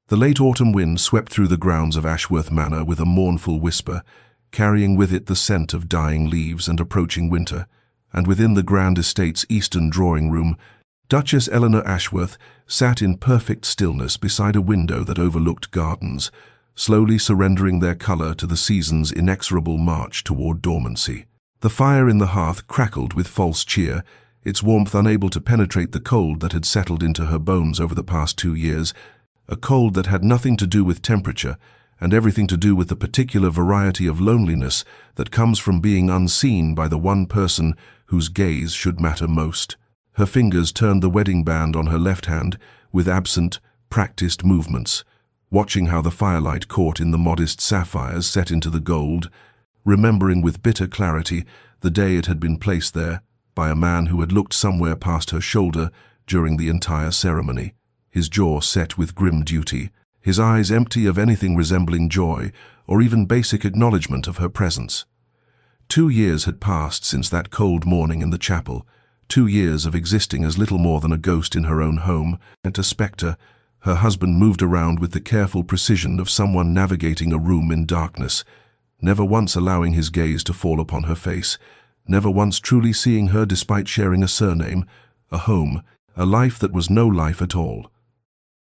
The late autumn wind swept through the grounds of Ashworth Manor with a mournful whisper, carrying with it the scent of dying leaves and approaching winter, and within the grand estate's eastern drawing-room, Duchess Eleanor Ashworth sat in perfect stillness beside a window that overlooked gardens, slowly surrendering their colour to the season's inexorable march toward dormancy. The fire in the hearth crackled with false cheer, its warmth unable to penetrate the cold that had settled into her bones over the past 2 years, a cold that had nothing to do with temperature and everything to do with the particular variety of loneliness that comes from being unseen by the one person whose gaze should matter most. Her fingers turned the wedding band on her left hand with absent, practiced movements, watching how the firelight caught in the modest sapphires set into the gold, remembering with bitter clarity the day it had been placed there by a man who had looked somewhere past her shoulder during the entire ceremony, his jaw set with grim duty, his eyes empty of anything resembling joy or even basic acknowledgement of her presence. 2 years had passed since that cold morning in the chapel, 2 years of existing as little more than a ghost in her own home, and a spectre. Her husband moved around with the careful precision of someone navigating a room in darkness, never once allowing his gaze to fall upon her face, never once truly seeing her despite sharing a surname, a home, a life that was no life at all.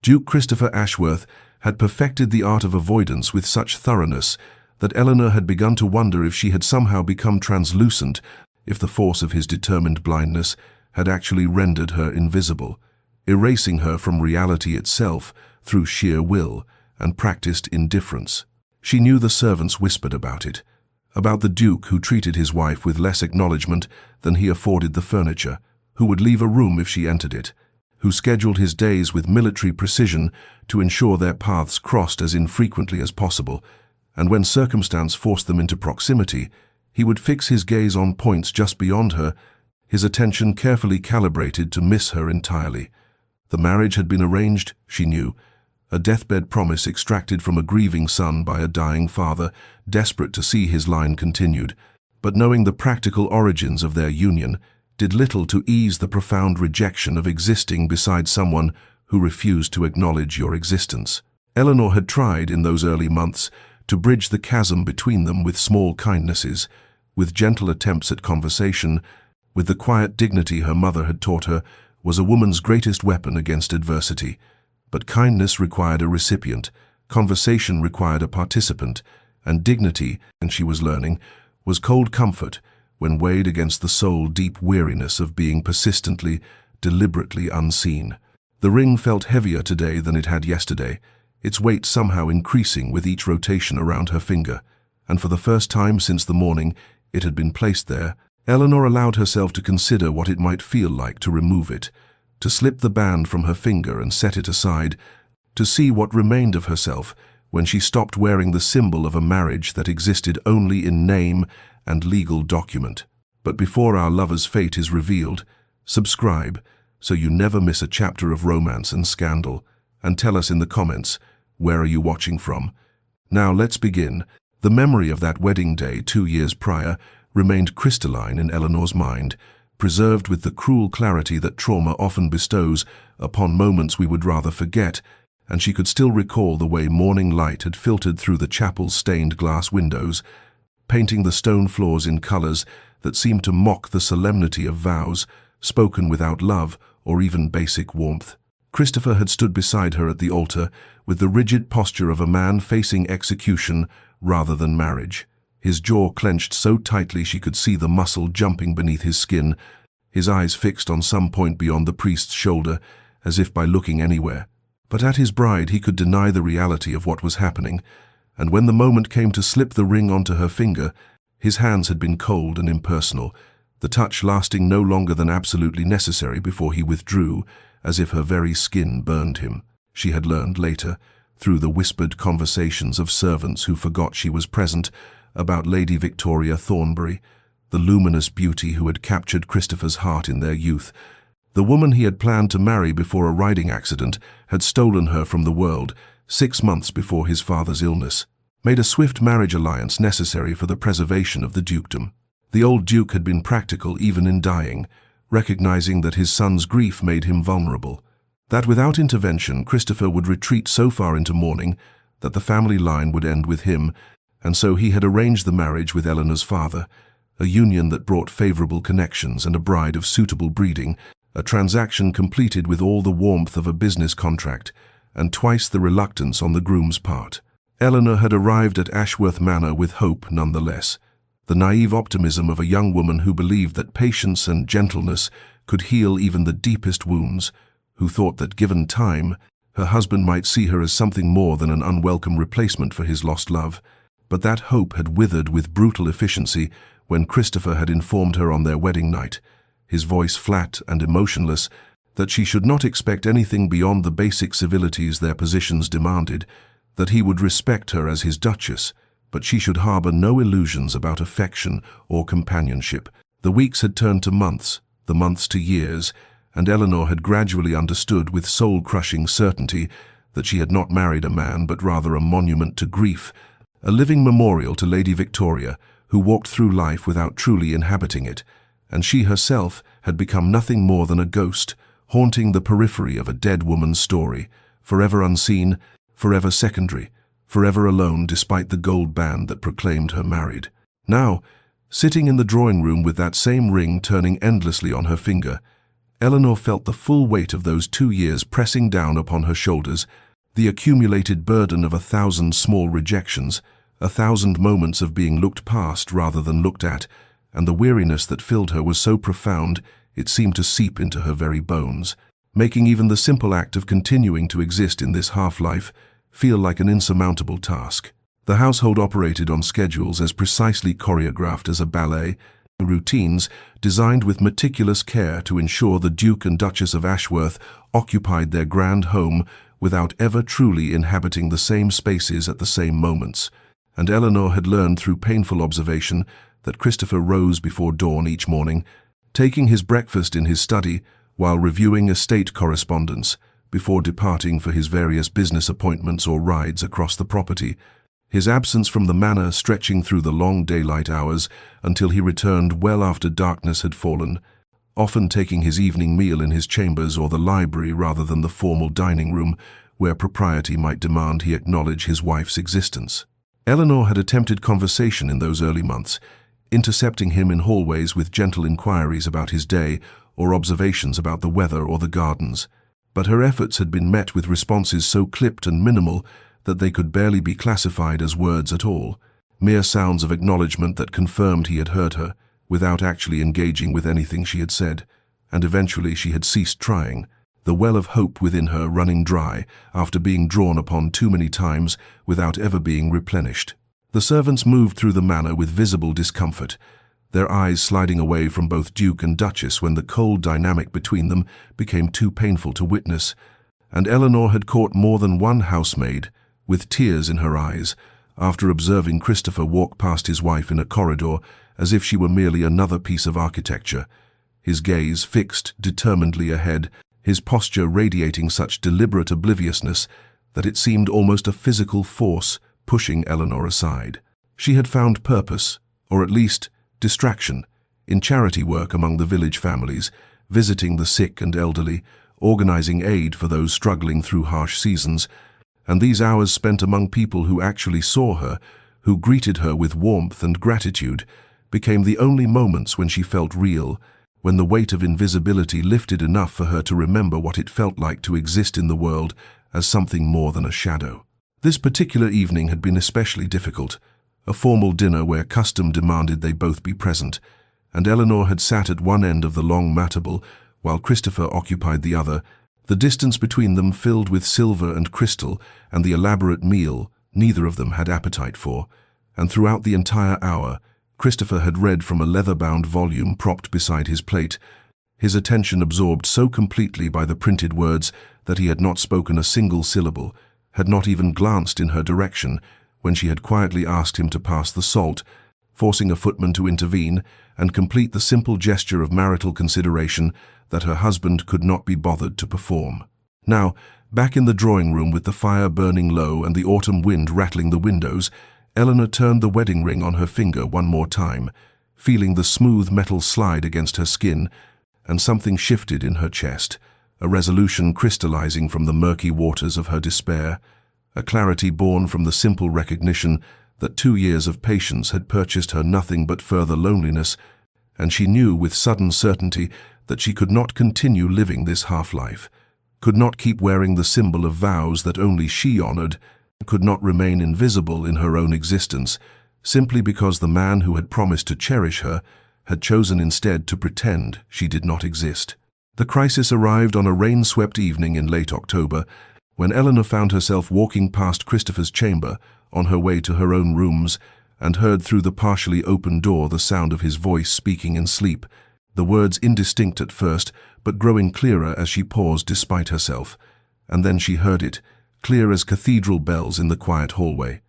Duke Christopher Ashworth had perfected the art of avoidance with such thoroughness that Eleanor had begun to wonder if she had somehow become translucent, if the force of his determined blindness had actually rendered her invisible, erasing her from reality itself through sheer will and practiced indifference. She knew the servants whispered about it, about the Duke who treated his wife with less acknowledgement than he afforded the furniture, who would leave a room if she entered it, who scheduled his days with military precision to ensure their paths crossed as infrequently as possible, and when circumstance forced them into proximity, he would fix his gaze on points just beyond her, his attention carefully calibrated to miss her entirely. The marriage had been arranged, she knew, a deathbed promise extracted from a grieving son by a dying father, desperate to see his line continued, but knowing the practical origins of their union, did little to ease the profound rejection of existing beside someone who refused to acknowledge your existence. Eleanor had tried, in those early months, to bridge the chasm between them with small kindnesses, with gentle attempts at conversation, with the quiet dignity her mother had taught her was a woman's greatest weapon against adversity. But kindness required a recipient, conversation required a participant, and dignity, and she was learning, was cold comfort when weighed against the soul-deep weariness of being persistently, deliberately unseen. The ring felt heavier today than it had yesterday, its weight somehow increasing with each rotation around her finger, and for the first time since the morning it had been placed there, Eleanor allowed herself to consider what it might feel like to remove it, to slip the band from her finger and set it aside, to see what remained of herself when she stopped wearing the symbol of a marriage that existed only in name and legal document. But before our lover's fate is revealed, subscribe so you never miss a chapter of romance and scandal, and tell us in the comments, where are you watching from? Now let's begin. The memory of that wedding day 2 years prior remained crystalline in Eleanor's mind, preserved with the cruel clarity that trauma often bestows upon moments we would rather forget, and she could still recall the way morning light had filtered through the chapel's stained glass windows, painting the stone floors in colors that seemed to mock the solemnity of vows spoken without love or even basic warmth. Christopher had stood beside her at the altar with the rigid posture of a man facing execution rather than marriage, his jaw clenched so tightly she could see the muscle jumping beneath his skin, his eyes fixed on some point beyond the priest's shoulder, as if by looking anywhere. But at his bride he could deny the reality of what was happening, and when the moment came to slip the ring onto her finger, his hands had been cold and impersonal, the touch lasting no longer than absolutely necessary before he withdrew, as if her very skin burned him. She had learned later, through the whispered conversations of servants who forgot she was present, about Lady Victoria Thornbury, the luminous beauty who had captured Christopher's heart in their youth. The woman he had planned to marry before a riding accident had stolen her from the world 6 months before his father's illness, made a swift marriage alliance necessary for the preservation of the dukedom. The old duke had been practical even in dying, recognizing that his son's grief made him vulnerable. That without intervention, Christopher would retreat so far into mourning that the family line would end with him, and so he had arranged the marriage with Eleanor's father, a union that brought favorable connections and a bride of suitable breeding, a transaction completed with all the warmth of a business contract, and twice the reluctance on the groom's part. Eleanor had arrived at Ashworth Manor with hope nonetheless, the naive optimism of a young woman who believed that patience and gentleness could heal even the deepest wounds, who thought that given time, her husband might see her as something more than an unwelcome replacement for his lost love. But that hope had withered with brutal efficiency when Christopher had informed her on their wedding night, his voice flat and emotionless, that she should not expect anything beyond the basic civilities their positions demanded, that he would respect her as his duchess, but she should harbor no illusions about affection or companionship. The weeks had turned to months, the months to years, and Eleanor had gradually understood with soul-crushing certainty that she had not married a man but rather a monument to grief, a living memorial to Lady Victoria, who walked through life without truly inhabiting it, and she herself had become nothing more than a ghost, haunting the periphery of a dead woman's story, forever unseen, forever secondary, forever alone despite the gold band that proclaimed her married. Now, sitting in the drawing room with that same ring turning endlessly on her finger, Eleanor felt the full weight of those 2 years pressing down upon her shoulders, the accumulated burden of 1,000 small rejections, 1,000 moments of being looked past rather than looked at, and the weariness that filled her was so profound it seemed to seep into her very bones, making even the simple act of continuing to exist in this half-life feel like an insurmountable task. The household operated on schedules as precisely choreographed as a ballet, routines designed with meticulous care to ensure the Duke and Duchess of Ashworth occupied their grand home without ever truly inhabiting the same spaces at the same moments, and Eleanor had learned through painful observation that Christopher rose before dawn each morning, taking his breakfast in his study while reviewing estate correspondence before departing for his various business appointments or rides across the property, his absence from the manor stretching through the long daylight hours until he returned well after darkness had fallen, often taking his evening meal in his chambers or the library rather than the formal dining room where propriety might demand he acknowledge his wife's existence. Eleanor had attempted conversation in those early months, intercepting him in hallways with gentle inquiries about his day or observations about the weather or the gardens, but her efforts had been met with responses so clipped and minimal that they could barely be classified as words at all, mere sounds of acknowledgement that confirmed he had heard her, without actually engaging with anything she had said, and eventually she had ceased trying, the well of hope within her running dry after being drawn upon too many times without ever being replenished. The servants moved through the manor with visible discomfort, their eyes sliding away from both Duke and Duchess when the cold dynamic between them became too painful to witness, and Eleanor had caught more than one housemaid, with tears in her eyes, after observing Christopher walk past his wife in a corridor as if she were merely another piece of architecture, his gaze fixed determinedly ahead, his posture radiating such deliberate obliviousness that it seemed almost a physical force pushing Eleanor aside. She had found purpose, or at least distraction, in charity work among the village families, visiting the sick and elderly, organizing aid for those struggling through harsh seasons, and these hours spent among people who actually saw her, who greeted her with warmth and gratitude, became the only moments when she felt real, when the weight of invisibility lifted enough for her to remember what it felt like to exist in the world as something more than a shadow. This particular evening had been especially difficult, a formal dinner where custom demanded they both be present, and Eleanor had sat at one end of the long matable while Christopher occupied the other, the distance between them filled with silver and crystal and the elaborate meal neither of them had appetite for, and throughout the entire hour, Christopher had read from a leather-bound volume propped beside his plate, his attention absorbed so completely by the printed words that he had not spoken a single syllable, had not even glanced in her direction when she had quietly asked him to pass the salt, forcing a footman to intervene and complete the simple gesture of marital consideration that her husband could not be bothered to perform. Now, back in the drawing room with the fire burning low and the autumn wind rattling the windows, Eleanor turned the wedding ring on her finger one more time, feeling the smooth metal slide against her skin, and something shifted in her chest, a resolution crystallizing from the murky waters of her despair, a clarity born from the simple recognition that 2 years of patience had purchased her nothing but further loneliness, and she knew with sudden certainty that she could not continue living this half-life, could not keep wearing the symbol of vows that only she honored, could not remain invisible in her own existence, simply because the man who had promised to cherish her had chosen instead to pretend she did not exist. The crisis arrived on a rain-swept evening in late October, when Eleanor found herself walking past Christopher's chamber on her way to her own rooms and heard through the partially open door the sound of his voice speaking in sleep, the words indistinct at first, but growing clearer as she paused despite herself. And then she heard it, clear as cathedral bells in the quiet hallway.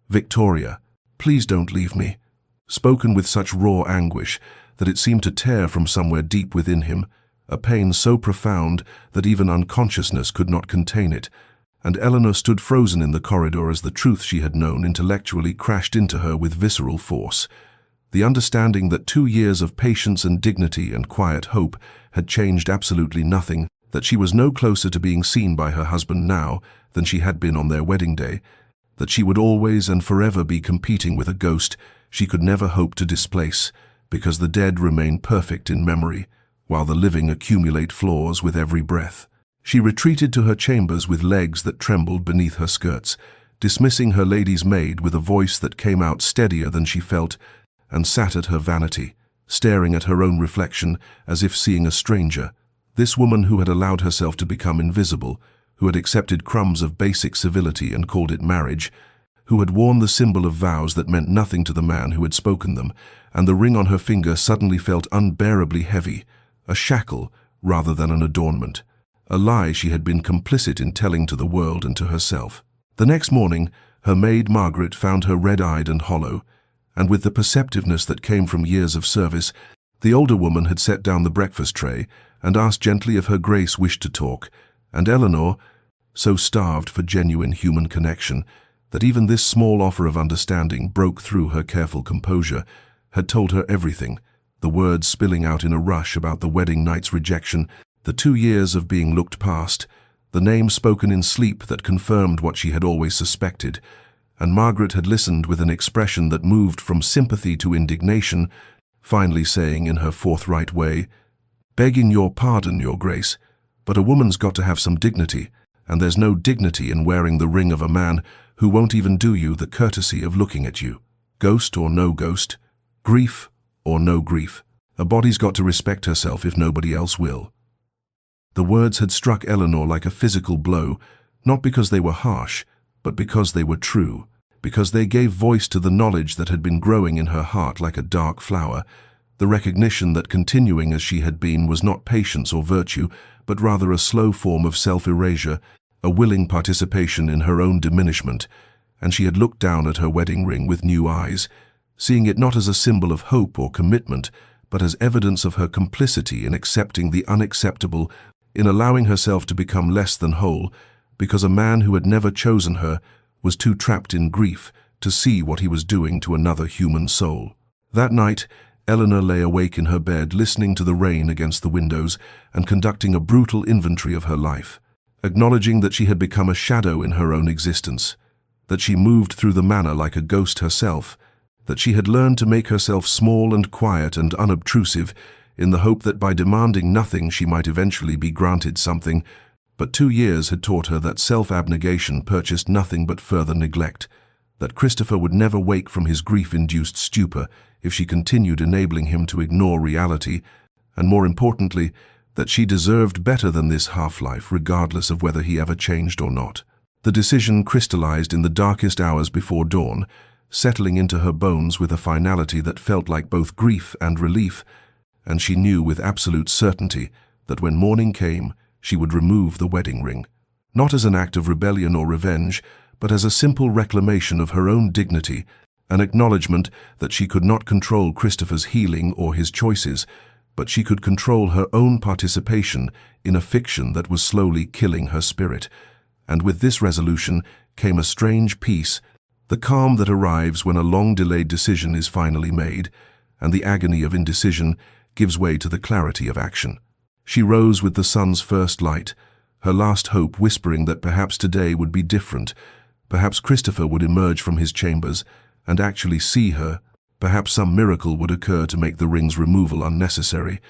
"Victoria, please don't leave me," spoken with such raw anguish that it seemed to tear from somewhere deep within him, a pain so profound that even unconsciousness could not contain it, and Eleanor stood frozen in the corridor as the truth she had known intellectually crashed into her with visceral force. The understanding that 2 years of patience and dignity and quiet hope had changed absolutely nothing, that she was no closer to being seen by her husband now than she had been on their wedding day, that she would always and forever be competing with a ghost she could never hope to displace, because the dead remain perfect in memory, while the living accumulate flaws with every breath. She retreated to her chambers with legs that trembled beneath her skirts, dismissing her lady's maid with a voice that came out steadier than she felt, and sat at her vanity, staring at her own reflection as if seeing a stranger. This woman who had allowed herself to become invisible, who had accepted crumbs of basic civility and called it marriage, who had worn the symbol of vows that meant nothing to the man who had spoken them, and the ring on her finger suddenly felt unbearably heavy, a shackle rather than an adornment, a lie she had been complicit in telling to the world and to herself. The next morning, her maid Margaret found her red-eyed and hollow, and with the perceptiveness that came from years of service, the older woman had set down the breakfast tray and asked gently if her Grace wished to talk, and Eleanor, so starved for genuine human connection that even this small offer of understanding broke through her careful composure, had told her everything, the words spilling out in a rush about the wedding night's rejection, the 2 years of being looked past, the name spoken in sleep that confirmed what she had always suspected, and Margaret had listened with an expression that moved from sympathy to indignation, finally saying in her forthright way, "Begging your pardon, Your Grace, but a woman's got to have some dignity, and there's no dignity in wearing the ring of a man who won't even do you the courtesy of looking at you. Ghost or no ghost, grief or no grief, a body's got to respect herself if nobody else will." The words had struck Eleanor like a physical blow, not because they were harsh, but because they were true, because they gave voice to the knowledge that had been growing in her heart like a dark flower, the recognition that continuing as she had been was not patience or virtue, but rather a slow form of self-erasure, a willing participation in her own diminishment, and she had looked down at her wedding ring with new eyes, seeing it not as a symbol of hope or commitment, but as evidence of her complicity in accepting the unacceptable, in allowing herself to become less than whole, because a man who had never chosen her was too trapped in grief to see what he was doing to another human soul. That night, Eleanor lay awake in her bed, listening to the rain against the windows and conducting a brutal inventory of her life, acknowledging that she had become a shadow in her own existence, that she moved through the manor like a ghost herself, that she had learned to make herself small and quiet and unobtrusive in the hope that by demanding nothing she might eventually be granted something, but 2 years had taught her that self-abnegation purchased nothing but further neglect, that Christopher would never wake from his grief-induced stupor if she continued enabling him to ignore reality, and more importantly, that she deserved better than this half-life regardless of whether he ever changed or not. The decision crystallized in the darkest hours before dawn, settling into her bones with a finality that felt like both grief and relief, and she knew with absolute certainty that when morning came, she would remove the wedding ring, not as an act of rebellion or revenge, but as a simple reclamation of her own dignity, an acknowledgement that she could not control Christopher's healing or his choices, but she could control her own participation in a fiction that was slowly killing her spirit. And with this resolution came a strange peace, the calm that arrives when a long-delayed decision is finally made, and the agony of indecision gives way to the clarity of action. She rose with the sun's first light, her last hope whispering that perhaps today would be different. Perhaps Christopher would emerge from his chambers and actually see her. Perhaps some miracle would occur to make the ring's removal unnecessary.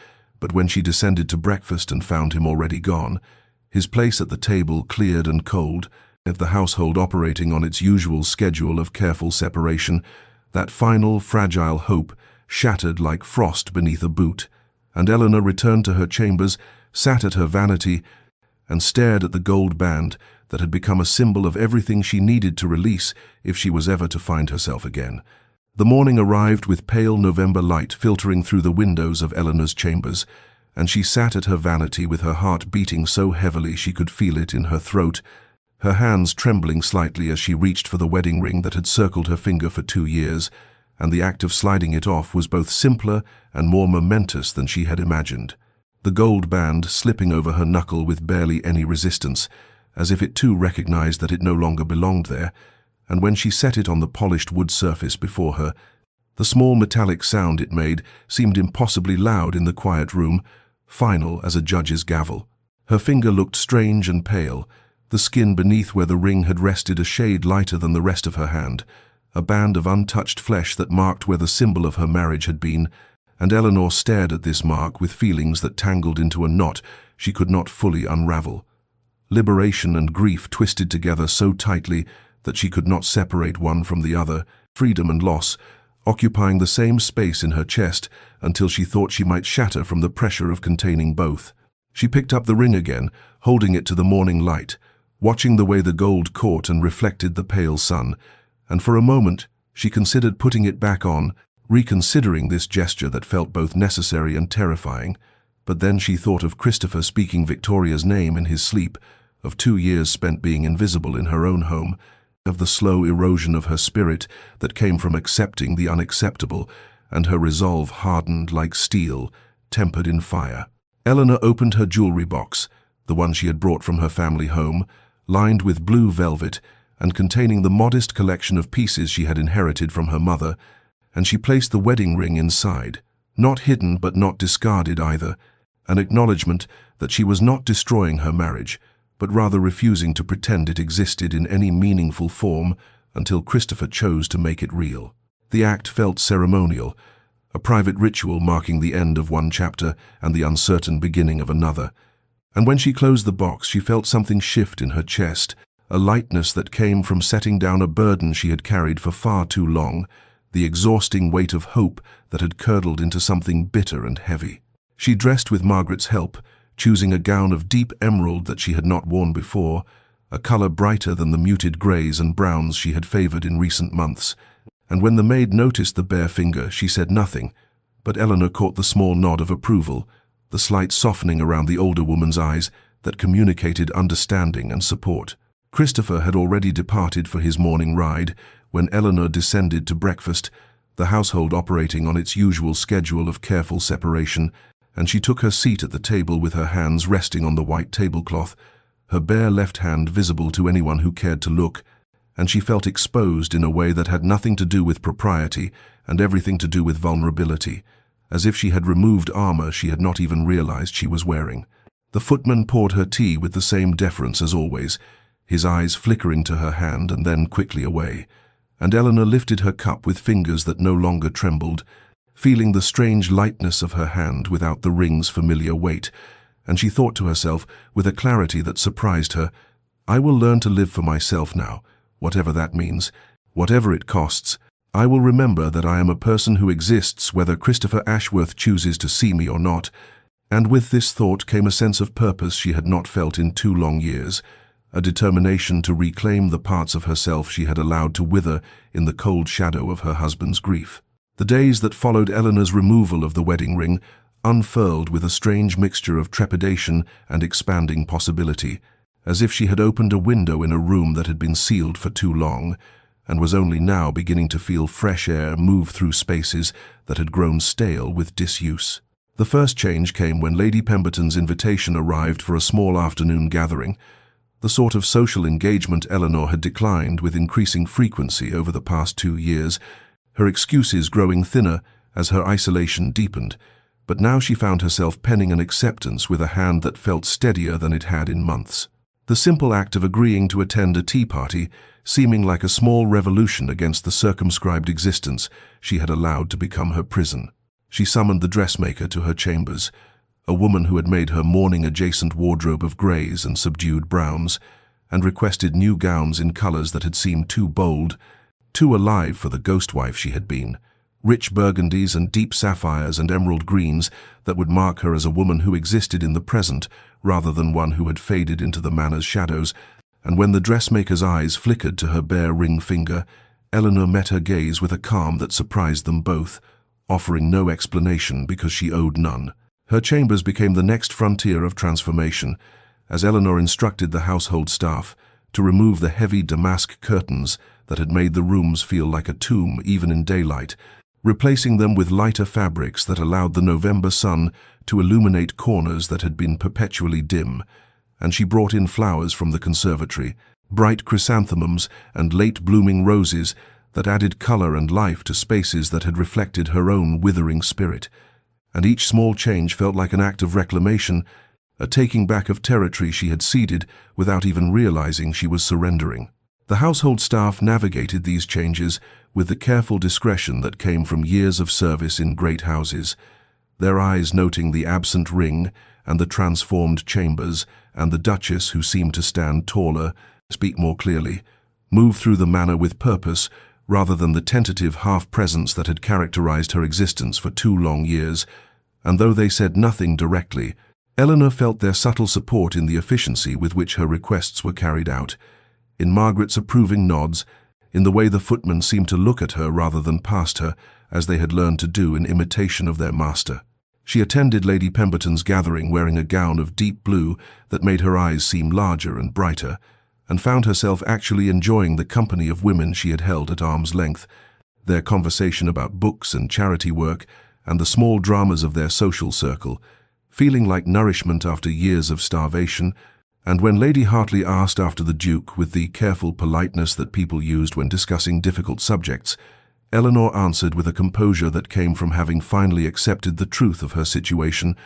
But when she descended to breakfast and found him already gone, his place at the table cleared and cold, at the household operating on its usual schedule of careful separation, that final, fragile hope shattered like frost beneath a boot, and Eleanor returned to her chambers, sat at her vanity, and stared at the gold band that had become a symbol of everything she needed to release if she was ever to find herself again. The morning arrived with pale November light filtering through the windows of Eleanor's chambers, and she sat at her vanity with her heart beating so heavily she could feel it in her throat, her hands trembling slightly as she reached for the wedding ring that had circled her finger for 2 years, and the act of sliding it off was both simpler and more momentous than she had imagined. The gold band slipping over her knuckle with barely any resistance, as if it too recognized that it no longer belonged there, and when she set it on the polished wood surface before her, the small metallic sound it made seemed impossibly loud in the quiet room, final as a judge's gavel. Her finger looked strange and pale, the skin beneath where the ring had rested a shade lighter than the rest of her hand, a band of untouched flesh that marked where the symbol of her marriage had been, and Eleanor stared at this mark with feelings that tangled into a knot she could not fully unravel. Liberation and grief twisted together so tightly that she could not separate one from the other, freedom and loss, occupying the same space in her chest until she thought she might shatter from the pressure of containing both. She picked up the ring again, holding it to the morning light, watching the way the gold caught and reflected the pale sun, and for a moment she considered putting it back on, reconsidering this gesture that felt both necessary and terrifying. But then she thought of Christopher speaking Victoria's name in his sleep, of 2 years spent being invisible in her own home, of the slow erosion of her spirit that came from accepting the unacceptable, and her resolve hardened like steel, tempered in fire. Eleanor opened her jewelry box, the one she had brought from her family home, lined with blue velvet and containing the modest collection of pieces she had inherited from her mother, and she placed the wedding ring inside, not hidden but not discarded either, an acknowledgement that she was not destroying her marriage, but rather refusing to pretend it existed in any meaningful form until Christopher chose to make it real. The act felt ceremonial, a private ritual marking the end of one chapter and the uncertain beginning of another. And when she closed the box, she felt something shift in her chest, a lightness that came from setting down a burden she had carried for far too long, the exhausting weight of hope that had curdled into something bitter and heavy. She dressed with Margaret's help, choosing a gown of deep emerald that she had not worn before, a color brighter than the muted grays and browns she had favored in recent months. And when the maid noticed the bare finger, she said nothing, but Eleanor caught the small nod of approval, the slight softening around the older woman's eyes that communicated understanding and support. Christopher had already departed for his morning ride when Eleanor descended to breakfast, the household operating on its usual schedule of careful separation, and she took her seat at the table with her hands resting on the white tablecloth, her bare left hand visible to anyone who cared to look, and she felt exposed in a way that had nothing to do with propriety and everything to do with vulnerability, as if she had removed armor she had not even realized she was wearing. The footman poured her tea with the same deference as always, his eyes flickering to her hand and then quickly away, and Eleanor lifted her cup with fingers that no longer trembled, feeling the strange lightness of her hand without the ring's familiar weight, and she thought to herself, with a clarity that surprised her, "I will learn to live for myself now, whatever that means, whatever it costs. I will remember that I am a person who exists whether Christopher Ashworth chooses to see me or not." And with this thought came a sense of purpose she had not felt in 2 long years, a determination to reclaim the parts of herself she had allowed to wither in the cold shadow of her husband's grief. The days that followed Eleanor's removal of the wedding ring unfurled with a strange mixture of trepidation and expanding possibility, as if she had opened a window in a room that had been sealed for too long, and was only now beginning to feel fresh air move through spaces that had grown stale with disuse. The first change came when Lady Pemberton's invitation arrived for a small afternoon gathering, the sort of social engagement Eleanor had declined with increasing frequency over the past 2 years, her excuses growing thinner as her isolation deepened. but now she found herself penning an acceptance with a hand that felt steadier than it had in months. The simple act of agreeing to attend a tea party, seeming like a small revolution against the circumscribed existence she had allowed to become her prison. She summoned the dressmaker to her chambers, a woman who had made her mourning-adjacent wardrobe of greys and subdued browns, and requested new gowns in colors that had seemed too bold, too alive for the ghost wife she had been, rich burgundies and deep sapphires and emerald greens that would mark her as a woman who existed in the present rather than one who had faded into the manor's shadows. And when the dressmaker's eyes flickered to her bare ring finger, Eleanor met her gaze with a calm that surprised them both, offering no explanation because she owed none. Her chambers became the next frontier of transformation, as Eleanor instructed the household staff to remove the heavy damask curtains that had made the rooms feel like a tomb even in daylight, replacing them with lighter fabrics that allowed the November sun to illuminate corners that had been perpetually dim. And she brought in flowers from the conservatory, bright chrysanthemums and late-blooming roses that added color and life to spaces that had reflected her own withering spirit. And each small change felt like an act of reclamation, a taking back of territory she had ceded without even realizing she was surrendering. The household staff navigated these changes with the careful discretion that came from years of service in great houses, their eyes noting the absent ring and the transformed chambers, and the Duchess, who seemed to stand taller, speak more clearly, move through the manor with purpose rather than the tentative half-presence that had characterized her existence for 2 long years. And though they said nothing directly, Eleanor felt their subtle support in the efficiency with which her requests were carried out, in Margaret's approving nods, in the way the footmen seemed to look at her rather than past her, as they had learned to do in imitation of their master. She attended Lady Pemberton's gathering wearing a gown of deep blue that made her eyes seem larger and brighter, and found herself actually enjoying the company of women she had held at arm's length, their conversation about books and charity work, and the small dramas of their social circle, feeling like nourishment after years of starvation. And when Lady Hartley asked after the Duke with the careful politeness that people used when discussing difficult subjects, Eleanor answered with a composure that came from having finally accepted the truth of her situation,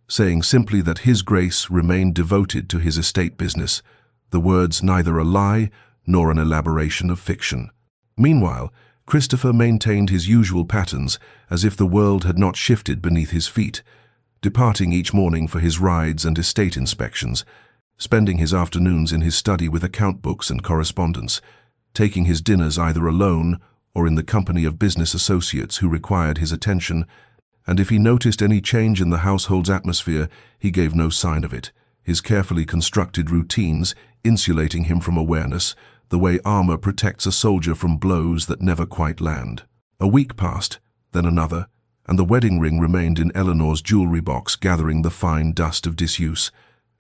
saying simply that His Grace remained devoted to his estate business, the words neither a lie nor an elaboration of fiction. Meanwhile, Christopher maintained his usual patterns as if the world had not shifted beneath his feet, departing each morning for his rides and estate inspections, spending his afternoons in his study with account books and correspondence, taking his dinners either alone or in the company of business associates who required his attention, and if he noticed any change in the household's atmosphere, he gave no sign of it, his carefully constructed routines insulating him from awareness, the way armor protects a soldier from blows that never quite land. A week passed, then another, and the wedding ring remained in Eleanor's jewelry box, gathering the fine dust of disuse.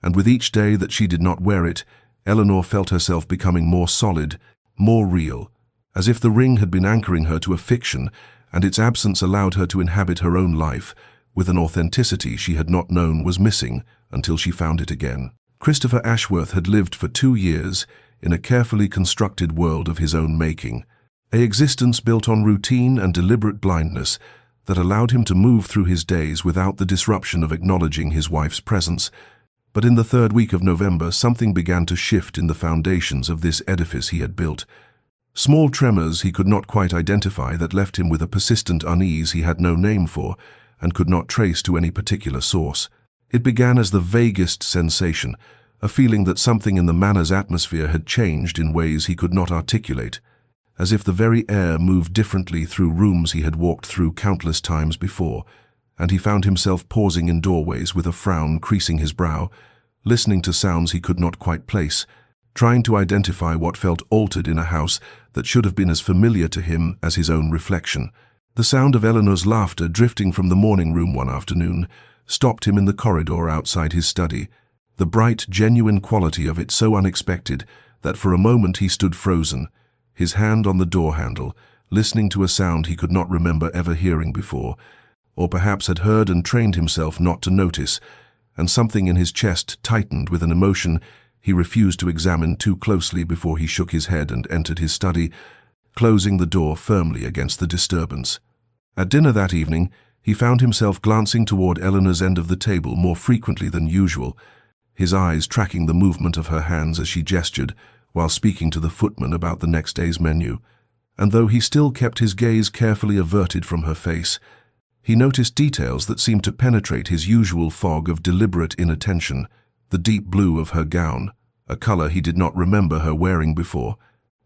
And with each day that she did not wear it, Eleanor felt herself becoming more solid, more real, as if the ring had been anchoring her to a fiction, and its absence allowed her to inhabit her own life, with an authenticity she had not known was missing until she found it again. Christopher Ashworth had lived for 2 years in a carefully constructed world of his own making, an existence built on routine and deliberate blindness that allowed him to move through his days without the disruption of acknowledging his wife's presence. But in the 3rd week of November, something began to shift in the foundations of this edifice he had built. Small tremors he could not quite identify that left him with a persistent unease he had no name for and could not trace to any particular source. It began as the vaguest sensation, a feeling that something in the manor's atmosphere had changed in ways he could not articulate, as if the very air moved differently through rooms he had walked through countless times before, and he found himself pausing in doorways with a frown creasing his brow, listening to sounds he could not quite place, trying to identify what felt altered in a house that should have been as familiar to him as his own reflection. The sound of Eleanor's laughter drifting from the morning room one afternoon stopped him in the corridor outside his study, the bright, genuine quality of it so unexpected that for a moment he stood frozen, his hand on the door handle, listening to a sound he could not remember ever hearing before, or perhaps had heard and trained himself not to notice, and something in his chest tightened with an emotion he refused to examine too closely before he shook his head and entered his study, closing the door firmly against the disturbance. At dinner that evening, He found himself glancing toward Eleanor's end of the table more frequently than usual, his eyes tracking the movement of her hands as she gestured while speaking to the footman about the next day's menu. And though he still kept his gaze carefully averted from her face, he noticed details that seemed to penetrate his usual fog of deliberate inattention. The deep blue of her gown, a color he did not remember her wearing before,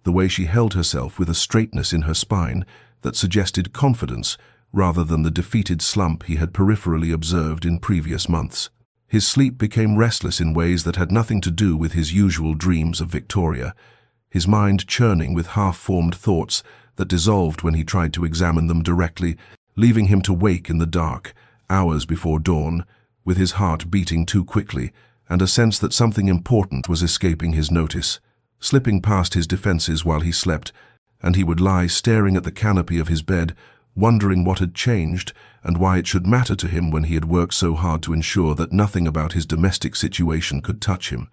the way she held herself with a straightness in her spine that suggested confidence rather than the defeated slump he had peripherally observed in previous months. His sleep became restless in ways that had nothing to do with his usual dreams of Victoria, his mind churning with half-formed thoughts that dissolved when he tried to examine them directly, leaving him to wake in the dark, hours before dawn, with his heart beating too quickly and a sense that something important was escaping his notice, slipping past his defenses while he slept, and he would lie staring at the canopy of his bed, wondering what had changed and why it should matter to him when he had worked so hard to ensure that nothing about his domestic situation could touch him.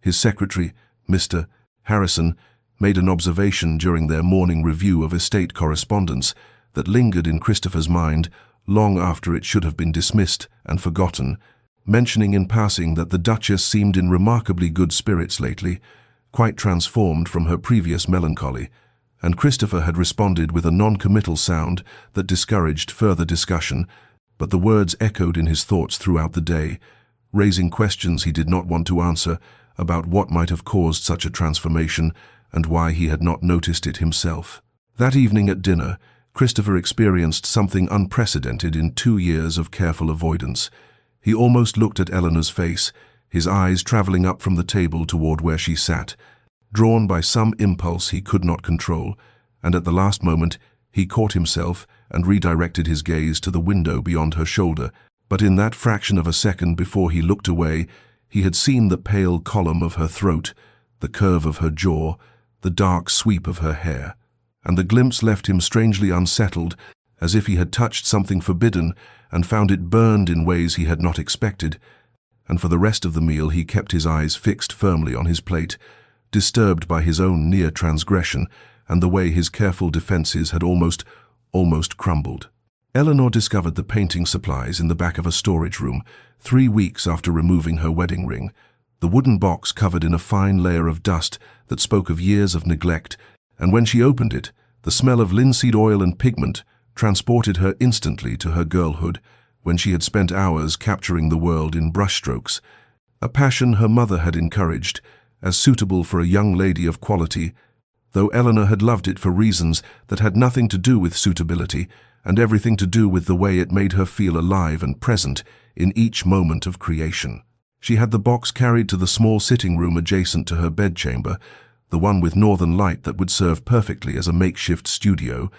His secretary, Mr. Harrison, made an observation during their morning review of estate correspondence that lingered in Christopher's mind long after it should have been dismissed and forgotten, mentioning in passing that the Duchess seemed in remarkably good spirits lately, quite transformed from her previous melancholy, and Christopher had responded with a non-committal sound that discouraged further discussion, but the words echoed in his thoughts throughout the day, raising questions he did not want to answer about what might have caused such a transformation and why he had not noticed it himself. That evening at dinner, Christopher experienced something unprecedented in 2 years of careful avoidance. He almost looked at Eleanor's face, his eyes traveling up from the table toward where she sat, drawn by some impulse he could not control, and at the last moment he caught himself and redirected his gaze to the window beyond her shoulder. But in that fraction of a second before he looked away, he had seen the pale column of her throat, the curve of her jaw, the dark sweep of her hair, and the glimpse left him strangely unsettled, as if he had touched something forbidden and found it burned in ways he had not expected. And for the rest of the meal he kept his eyes fixed firmly on his plate, disturbed by his own near transgression and the way his careful defenses had almost crumbled. Eleanor discovered the painting supplies in the back of a storage room 3 weeks after removing her wedding ring, the wooden box covered in a fine layer of dust that spoke of years of neglect, and when she opened it, the smell of linseed oil and pigment transported her instantly to her girlhood, when she had spent hours capturing the world in brushstrokes, a passion her mother had encouraged, as suitable for a young lady of quality, though Eleanor had loved it for reasons that had nothing to do with suitability and everything to do with the way it made her feel alive and present in each moment of creation. She had the box carried to the small sitting room adjacent to her bedchamber, the one with northern light that would serve perfectly as a makeshift studio,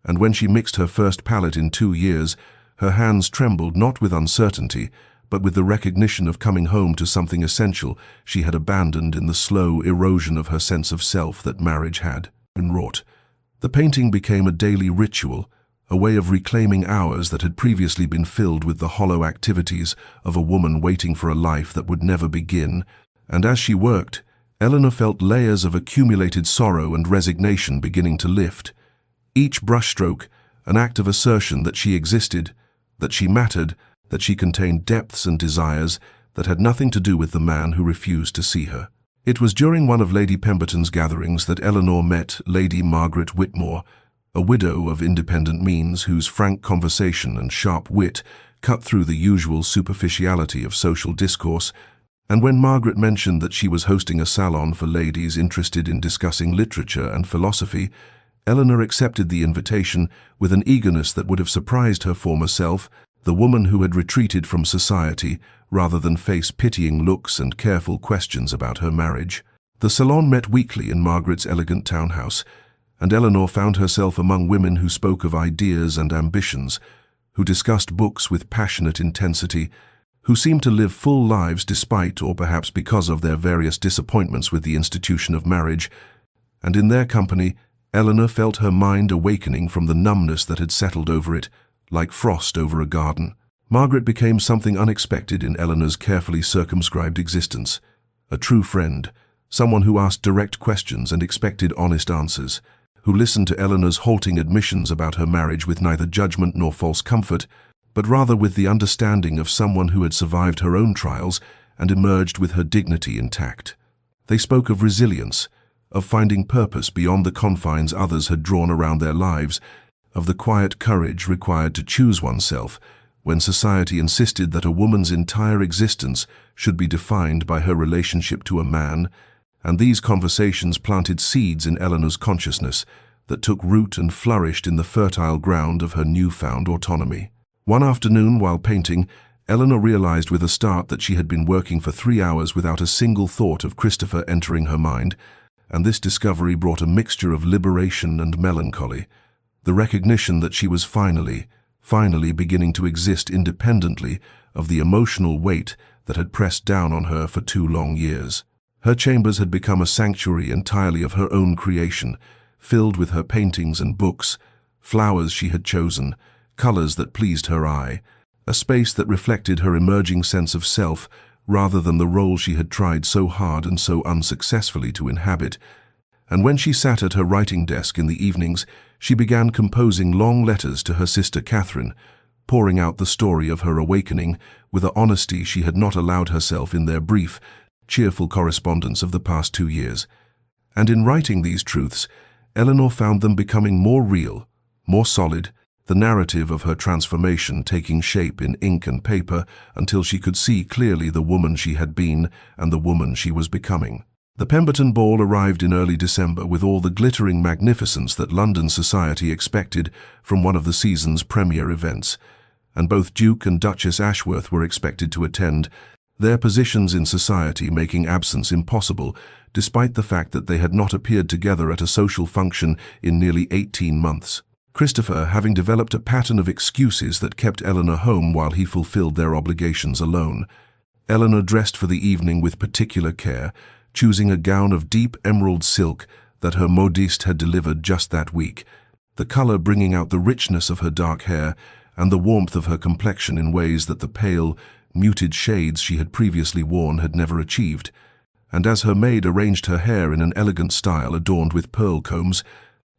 and when she mixed her first palette in 2 years, her hands trembled not with uncertainty, but with the recognition of coming home to something essential she had abandoned in the slow erosion of her sense of self that marriage had wrought. The painting became a daily ritual, a way of reclaiming hours that had previously been filled with the hollow activities of a woman waiting for a life that would never begin, and as she worked, Eleanor felt layers of accumulated sorrow and resignation beginning to lift. Each brushstroke, an act of assertion that she existed, that she mattered, that she contained depths and desires that had nothing to do with the man who refused to see her. It was during one of Lady Pemberton's gatherings that Eleanor met Lady Margaret Whitmore, a widow of independent means whose frank conversation and sharp wit cut through the usual superficiality of social discourse, and when Margaret mentioned that she was hosting a salon for ladies interested in discussing literature and philosophy, Eleanor accepted the invitation with an eagerness that would have surprised her former self, the woman who had retreated from society rather than face pitying looks and careful questions about her marriage. The salon met weekly in Margaret's elegant townhouse, and Eleanor found herself among women who spoke of ideas and ambitions, who discussed books with passionate intensity, who seemed to live full lives despite or perhaps because of their various disappointments with the institution of marriage, and in their company, Eleanor felt her mind awakening from the numbness that had settled over it, like frost over a garden. Margaret became something unexpected in Eleanor's carefully circumscribed existence, a true friend, someone who asked direct questions and expected honest answers, who listened to Eleanor's halting admissions about her marriage with neither judgment nor false comfort, but rather with the understanding of someone who had survived her own trials and emerged with her dignity intact. They spoke of resilience, of finding purpose beyond the confines others had drawn around their lives, of the quiet courage required to choose oneself when society insisted that a woman's entire existence should be defined by her relationship to a man, and these conversations planted seeds in Eleanor's consciousness that took root and flourished in the fertile ground of her newfound autonomy. One afternoon, while painting, Eleanor realized with a start that she had been working for 3 hours without a single thought of Christopher entering her mind, and this discovery brought a mixture of liberation and melancholy, the recognition that she was finally beginning to exist independently of the emotional weight that had pressed down on her for 2 long years. Her chambers had become a sanctuary entirely of her own creation, filled with her paintings and books, flowers she had chosen, colors that pleased her eye, a space that reflected her emerging sense of self rather than the role she had tried so hard and so unsuccessfully to inhabit. And when she sat at her writing desk in the evenings, she began composing long letters to her sister Catherine, pouring out the story of her awakening with an honesty she had not allowed herself in their brief, cheerful correspondence of the past 2 years. And in writing these truths, Eleanor found them becoming more real, more solid, the narrative of her transformation taking shape in ink and paper until she could see clearly the woman she had been and the woman she was becoming. The Pemberton Ball arrived in early December with all the glittering magnificence that London society expected from one of the season's premier events, and both Duke and Duchess Ashworth were expected to attend, their positions in society making absence impossible, despite the fact that they had not appeared together at a social function in nearly 18 months. Christopher, having developed a pattern of excuses that kept Eleanor home while he fulfilled their obligations alone. Eleanor dressed for the evening with particular care, choosing a gown of deep emerald silk that her modiste had delivered just that week, the color bringing out the richness of her dark hair and the warmth of her complexion in ways that the pale, muted shades she had previously worn had never achieved. And as her maid arranged her hair in an elegant style adorned with pearl combs,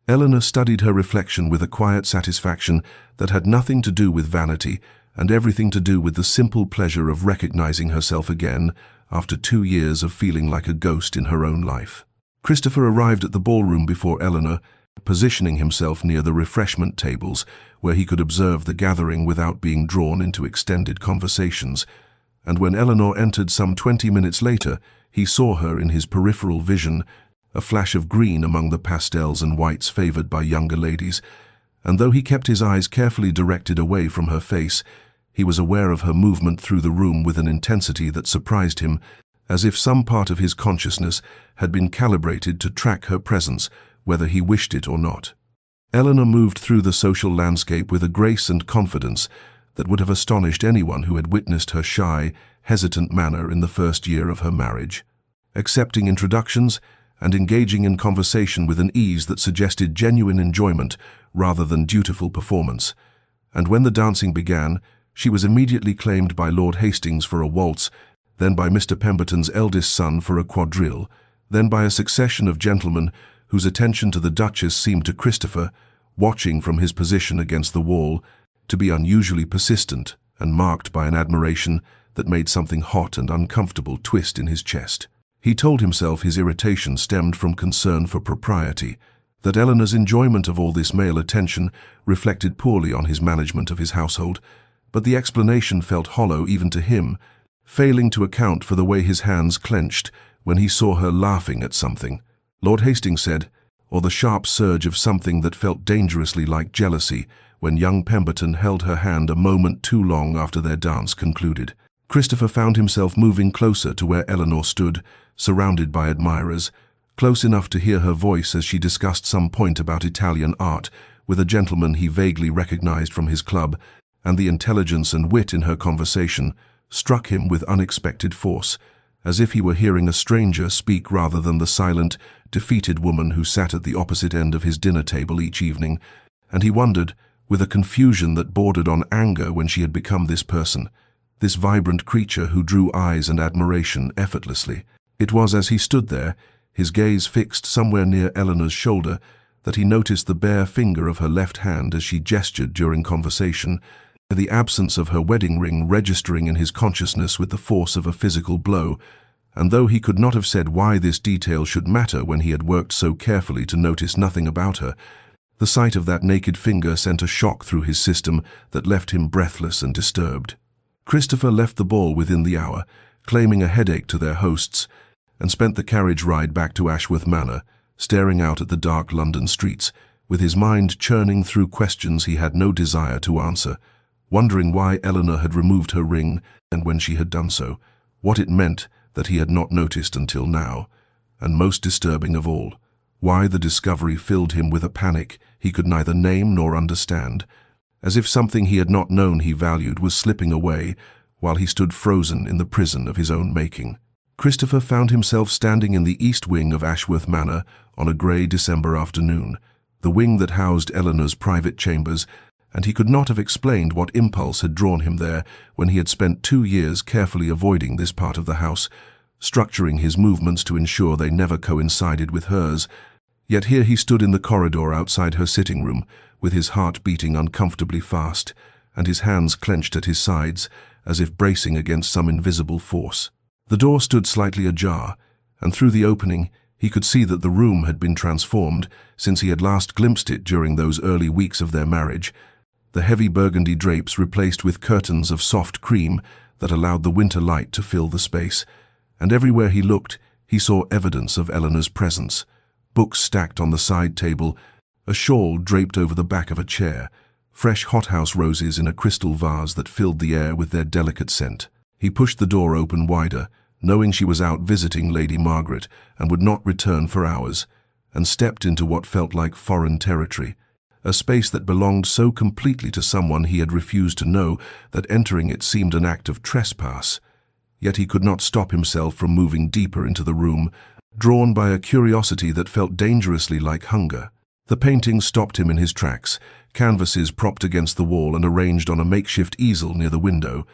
Eleanor studied her reflection with a quiet satisfaction that had nothing to do with vanity and everything to do with the simple pleasure of recognizing herself again after 2 years of feeling like a ghost in her own life. Christopher arrived at the ballroom before Eleanor, positioning himself near the refreshment tables where he could observe the gathering without being drawn into extended conversations, and when Eleanor entered some 20 minutes later, he saw her in his peripheral vision, a flash of green among the pastels and whites favored by younger ladies, and though he kept his eyes carefully directed away from her face, he was aware of her movement through the room with an intensity that surprised him, as if some part of his consciousness had been calibrated to track her presence, whether he wished it or not. Eleanor moved through the social landscape with a grace and confidence that would have astonished anyone who had witnessed her shy, hesitant manner in the first year of her marriage, accepting introductions and engaging in conversation with an ease that suggested genuine enjoyment rather than dutiful performance. And when the dancing began, she was immediately claimed by Lord Hastings for a waltz, then by Mr. Pemberton's eldest son for a quadrille, then by a succession of gentlemen whose attention to the Duchess seemed to Christopher, watching from his position against the wall, to be unusually persistent and marked by an admiration that made something hot and uncomfortable twist in his chest. He told himself his irritation stemmed from concern for propriety, that Eleanor's enjoyment of all this male attention reflected poorly on his management of his household, but the explanation felt hollow even to him, failing to account for the way his hands clenched when he saw her laughing at something, Lord Hastings said, or the sharp surge of something that felt dangerously like jealousy when young Pemberton held her hand a moment too long after their dance concluded. Christopher found himself moving closer to where Eleanor stood, surrounded by admirers, close enough to hear her voice as she discussed some point about Italian art with a gentleman he vaguely recognized from his club, and the intelligence and wit in her conversation struck him with unexpected force, as if he were hearing a stranger speak rather than the silent, defeated woman who sat at the opposite end of his dinner table each evening, and he wondered, with a confusion that bordered on anger when she had become this person, this vibrant creature who drew eyes and admiration effortlessly. It was as he stood there, his gaze fixed somewhere near Eleanor's shoulder, that he noticed the bare finger of her left hand as she gestured during conversation, the absence of her wedding ring registering in his consciousness with the force of a physical blow, and though he could not have said why this detail should matter when he had worked so carefully to notice nothing about her, the sight of that naked finger sent a shock through his system that left him breathless and disturbed. Christopher left the ball within the hour, claiming a headache to their hosts, and spent the carriage ride back to Ashworth Manor, staring out at the dark London streets, with his mind churning through questions he had no desire to answer, wondering why Eleanor had removed her ring, and when she had done so, what it meant that he had not noticed until now, and most disturbing of all, why the discovery filled him with a panic he could neither name nor understand, as if something he had not known he valued was slipping away while he stood frozen in the prison of his own making. Christopher found himself standing in the east wing of Ashworth Manor on a grey December afternoon, the wing that housed Eleanor's private chambers, and he could not have explained what impulse had drawn him there when he had spent 2 years carefully avoiding this part of the house, structuring his movements to ensure they never coincided with hers. Yet here he stood in the corridor outside her sitting room, with his heart beating uncomfortably fast, and his hands clenched at his sides, as if bracing against some invisible force. The door stood slightly ajar, and through the opening he could see that the room had been transformed since he had last glimpsed it during those early weeks of their marriage, the heavy burgundy drapes replaced with curtains of soft cream that allowed the winter light to fill the space, and everywhere he looked he saw evidence of Eleanor's presence. Books stacked on the side table, a shawl draped over the back of a chair, fresh hothouse roses in a crystal vase that filled the air with their delicate scent. He pushed the door open wider, knowing she was out visiting Lady Margaret and would not return for hours, and stepped into what felt like foreign territory, a space that belonged so completely to someone he had refused to know that entering it seemed an act of trespass. Yet he could not stop himself from moving deeper into the room, drawn by a curiosity that felt dangerously like hunger. The paintings stopped him in his tracks, canvases propped against the wall and arranged on a makeshift easel near the window,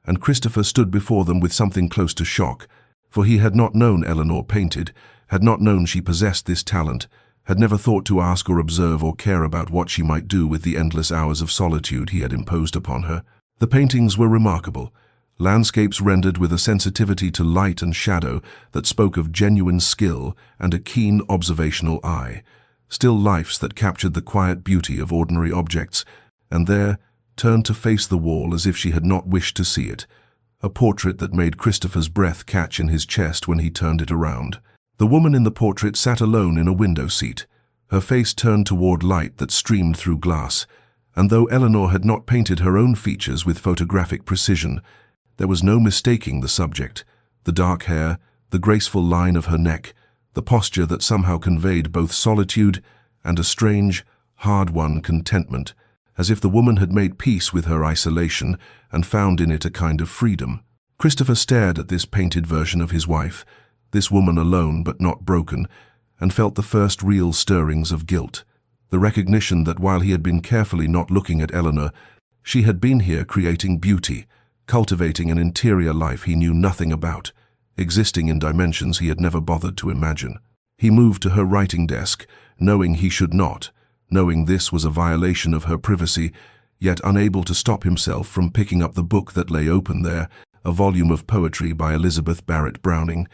and Christopher stood before them with something close to shock, for he had not known Eleanor painted, had not known she possessed this talent, had never thought to ask or observe or care about what she might do with the endless hours of solitude he had imposed upon her. The paintings were remarkable, landscapes rendered with a sensitivity to light and shadow that spoke of genuine skill and a keen observational eye, still lifes that captured the quiet beauty of ordinary objects, and there, turned to face the wall as if she had not wished to see it, a portrait that made Christopher's breath catch in his chest when he turned it around. The woman in the portrait sat alone in a window seat, her face turned toward light that streamed through glass, and though Eleanor had not painted her own features with photographic precision, there was no mistaking the subject, the dark hair, the graceful line of her neck, the posture that somehow conveyed both solitude and a strange, hard-won contentment, as if the woman had made peace with her isolation and found in it a kind of freedom. Christopher stared at this painted version of his wife, this woman alone but not broken, and felt the first real stirrings of guilt, the recognition that while he had been carefully not looking at Eleanor, she had been here creating beauty, cultivating an interior life he knew nothing about, existing in dimensions he had never bothered to imagine. He moved to her writing desk, knowing he should not, knowing this was a violation of her privacy, yet unable to stop himself from picking up the book that lay open there, a volume of poetry by Elizabeth Barrett Browning,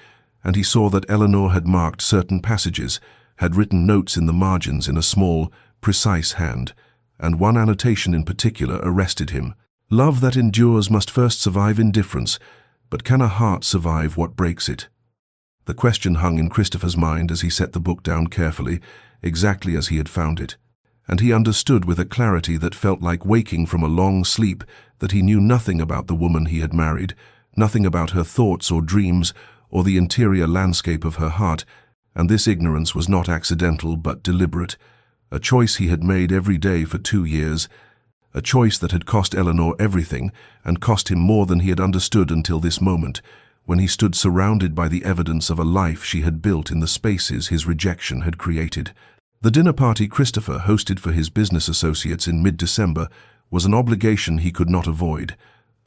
and he saw that Eleanor had marked certain passages, had written notes in the margins in a small, precise hand, and one annotation in particular arrested him. Love that endures must first survive indifference, but can a heart survive what breaks it? The question hung in Christopher's mind as he set the book down carefully, exactly as he had found it, and he understood with a clarity that felt like waking from a long sleep that he knew nothing about the woman he had married, nothing about her thoughts or dreams or the interior landscape of her heart, and this ignorance was not accidental but deliberate, a choice he had made every day for 2 years, a choice that had cost Eleanor everything and cost him more than he had understood until this moment, when he stood surrounded by the evidence of a life she had built in the spaces his rejection had created. The dinner party Christopher hosted for his business associates in mid-December was an obligation he could not avoid,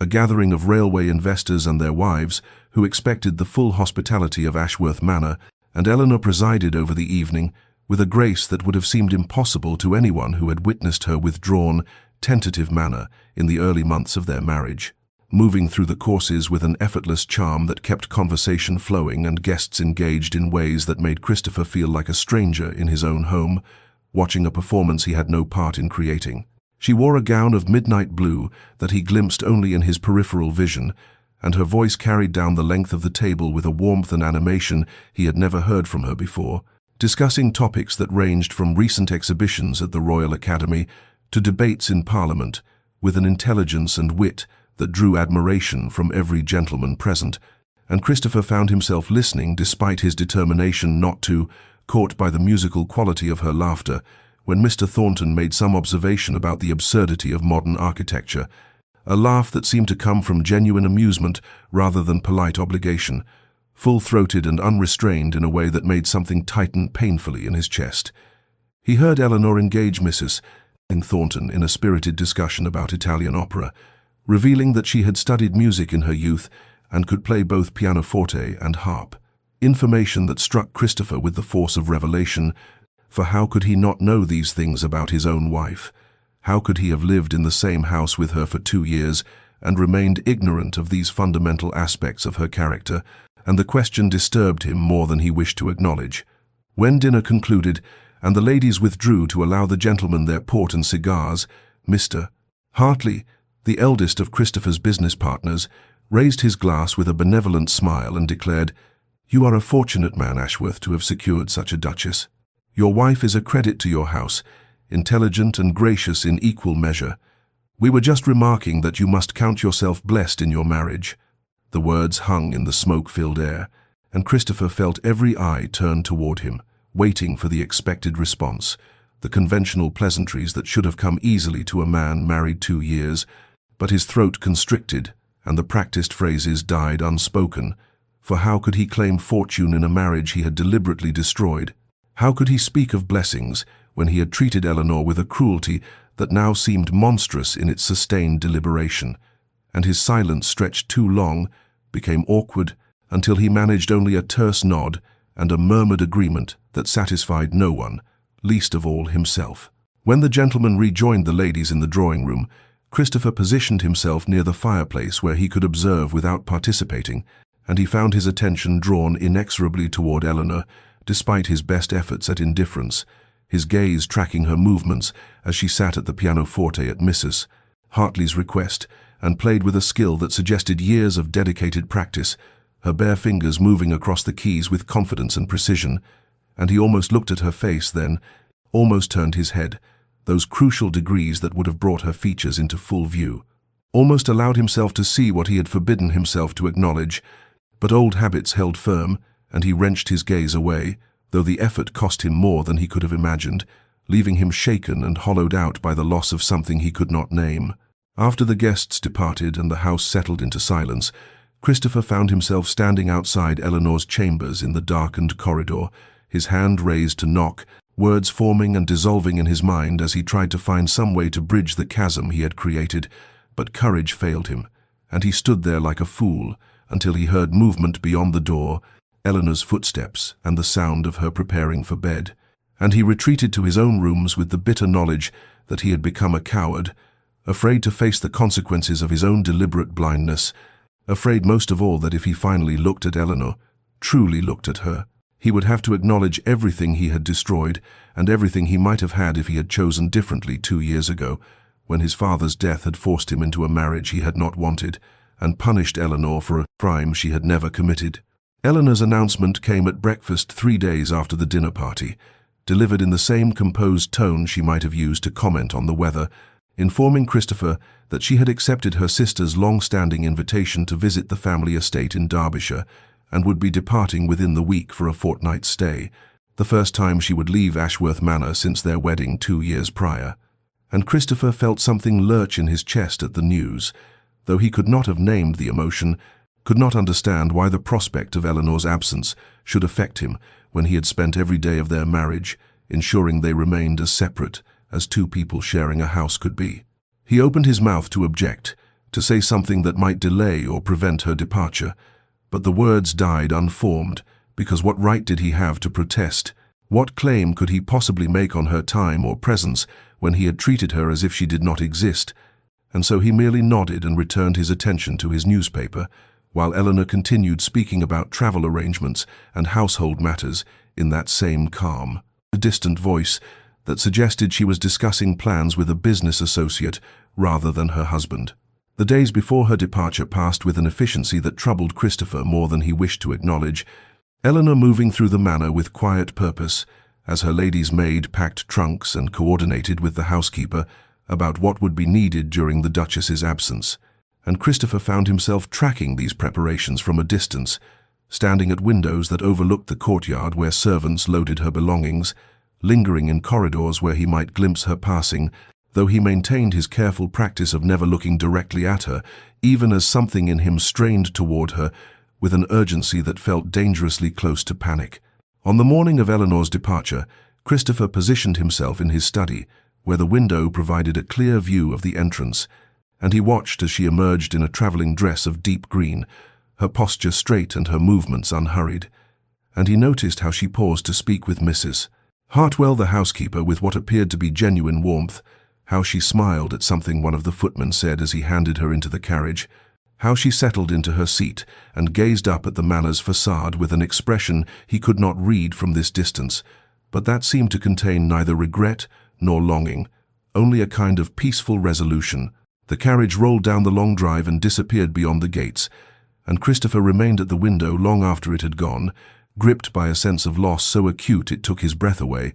a gathering of railway investors and their wives who expected the full hospitality of Ashworth Manor, and Eleanor presided over the evening with a grace that would have seemed impossible to anyone who had witnessed her withdrawn, tentative manner in the early months of their marriage, moving through the courses with an effortless charm that kept conversation flowing and guests engaged in ways that made Christopher feel like a stranger in his own home, watching a performance he had no part in creating. She wore a gown of midnight blue that he glimpsed only in his peripheral vision, and her voice carried down the length of the table with a warmth and animation he had never heard from her before, discussing topics that ranged from recent exhibitions at the Royal Academy to debates in Parliament, with an intelligence and wit that drew admiration from every gentleman present, and Christopher found himself listening despite his determination not to, caught by the musical quality of her laughter, when Mr. Thornton made some observation about the absurdity of modern architecture, a laugh that seemed to come from genuine amusement rather than polite obligation, full-throated and unrestrained in a way that made something tighten painfully in his chest. He heard Eleanor engage Mrs. Thornton in a spirited discussion about Italian opera, revealing that she had studied music in her youth and could play both pianoforte and harp. Information that struck Christopher with the force of revelation, for how could he not know these things about his own wife? How could he have lived in the same house with her for 2 years and remained ignorant of these fundamental aspects of her character? And the question disturbed him more than he wished to acknowledge. When dinner concluded and the ladies withdrew to allow the gentlemen their port and cigars, Mr. Hartley, the eldest of Christopher's business partners, raised his glass with a benevolent smile and declared, "You are a fortunate man, Ashworth, to have secured such a duchess. Your wife is a credit to your house, intelligent and gracious in equal measure. We were just remarking that you must count yourself blessed in your marriage." The words hung in the smoke-filled air, and Christopher felt every eye turned toward him, waiting for the expected response, the conventional pleasantries that should have come easily to a man married 2 years, but his throat constricted, and the practiced phrases died unspoken, for how could he claim fortune in a marriage he had deliberately destroyed? How could he speak of blessings when he had treated Eleanor with a cruelty that now seemed monstrous in its sustained deliberation? And his silence stretched too long, became awkward, until he managed only a terse nod and a murmured agreement that satisfied no one, least of all himself. When the gentlemen rejoined the ladies in the drawing-room, Christopher positioned himself near the fireplace where he could observe without participating, and he found his attention drawn inexorably toward Eleanor, despite his best efforts at indifference, his gaze tracking her movements as she sat at the pianoforte at Mrs. Hartley's request, and played with a skill that suggested years of dedicated practice, her bare fingers moving across the keys with confidence and precision. And he almost looked at her face then, almost turned his head, those crucial degrees that would have brought her features into full view, almost allowed himself to see what he had forbidden himself to acknowledge, but old habits held firm, and he wrenched his gaze away, though the effort cost him more than he could have imagined, leaving him shaken and hollowed out by the loss of something he could not name. After the guests departed and the house settled into silence, Christopher found himself standing outside Eleanor's chambers in the darkened corridor, his hand raised to knock, words forming and dissolving in his mind as he tried to find some way to bridge the chasm he had created, but courage failed him, and he stood there like a fool until he heard movement beyond the door, Eleanor's footsteps and the sound of her preparing for bed, and he retreated to his own rooms with the bitter knowledge that he had become a coward, afraid to face the consequences of his own deliberate blindness, afraid most of all that if he finally looked at Eleanor, truly looked at her, he would have to acknowledge everything he had destroyed and everything he might have had if he had chosen differently 2 years ago, when his father's death had forced him into a marriage he had not wanted and punished Eleanor for a crime she had never committed. Eleanor's announcement came at breakfast 3 days after the dinner party, delivered in the same composed tone she might have used to comment on the weather, informing Christopher that she had accepted her sister's long-standing invitation to visit the family estate in Derbyshire and would be departing within the week for a fortnight's stay, the first time she would leave Ashworth Manor since their wedding 2 years prior. And Christopher felt something lurch in his chest at the news, though he could not have named the emotion, could not understand why the prospect of Eleanor's absence should affect him when he had spent every day of their marriage ensuring they remained as separate as 2 people sharing a house could be. He opened his mouth to object, to say something that might delay or prevent her departure, but the words died unformed, because what right did he have to protest What claim could he possibly make on her time or presence when he had treated her as if she did not exist? And so he merely nodded and returned his attention to his newspaper, while Eleanor continued speaking about travel arrangements and household matters in that same calm, distant voice that suggested she was discussing plans with a business associate rather than her husband. The days before her departure passed with an efficiency that troubled Christopher more than he wished to acknowledge, Eleanor moving through the manor with quiet purpose, as her lady's maid packed trunks and coordinated with the housekeeper about what would be needed during the Duchess's absence, and Christopher found himself tracking these preparations from a distance, standing at windows that overlooked the courtyard where servants loaded her belongings, lingering in corridors where he might glimpse her passing, though he maintained his careful practice of never looking directly at her, even as something in him strained toward her with an urgency that felt dangerously close to panic. On the morning of Eleanor's departure, Christopher positioned himself in his study, where the window provided a clear view of the entrance, and he watched as she emerged in a traveling dress of deep green, her posture straight and her movements unhurried. And he noticed how she paused to speak with Mrs. Hartwell, the housekeeper, with what appeared to be genuine warmth, how she smiled at something one of the footmen said as he handed her into the carriage, how she settled into her seat and gazed up at the manor's facade with an expression he could not read from this distance, but that seemed to contain neither regret nor longing, only a kind of peaceful resolution. The carriage rolled down the long drive and disappeared beyond the gates, and Christopher remained at the window long after it had gone, gripped by a sense of loss so acute it took his breath away,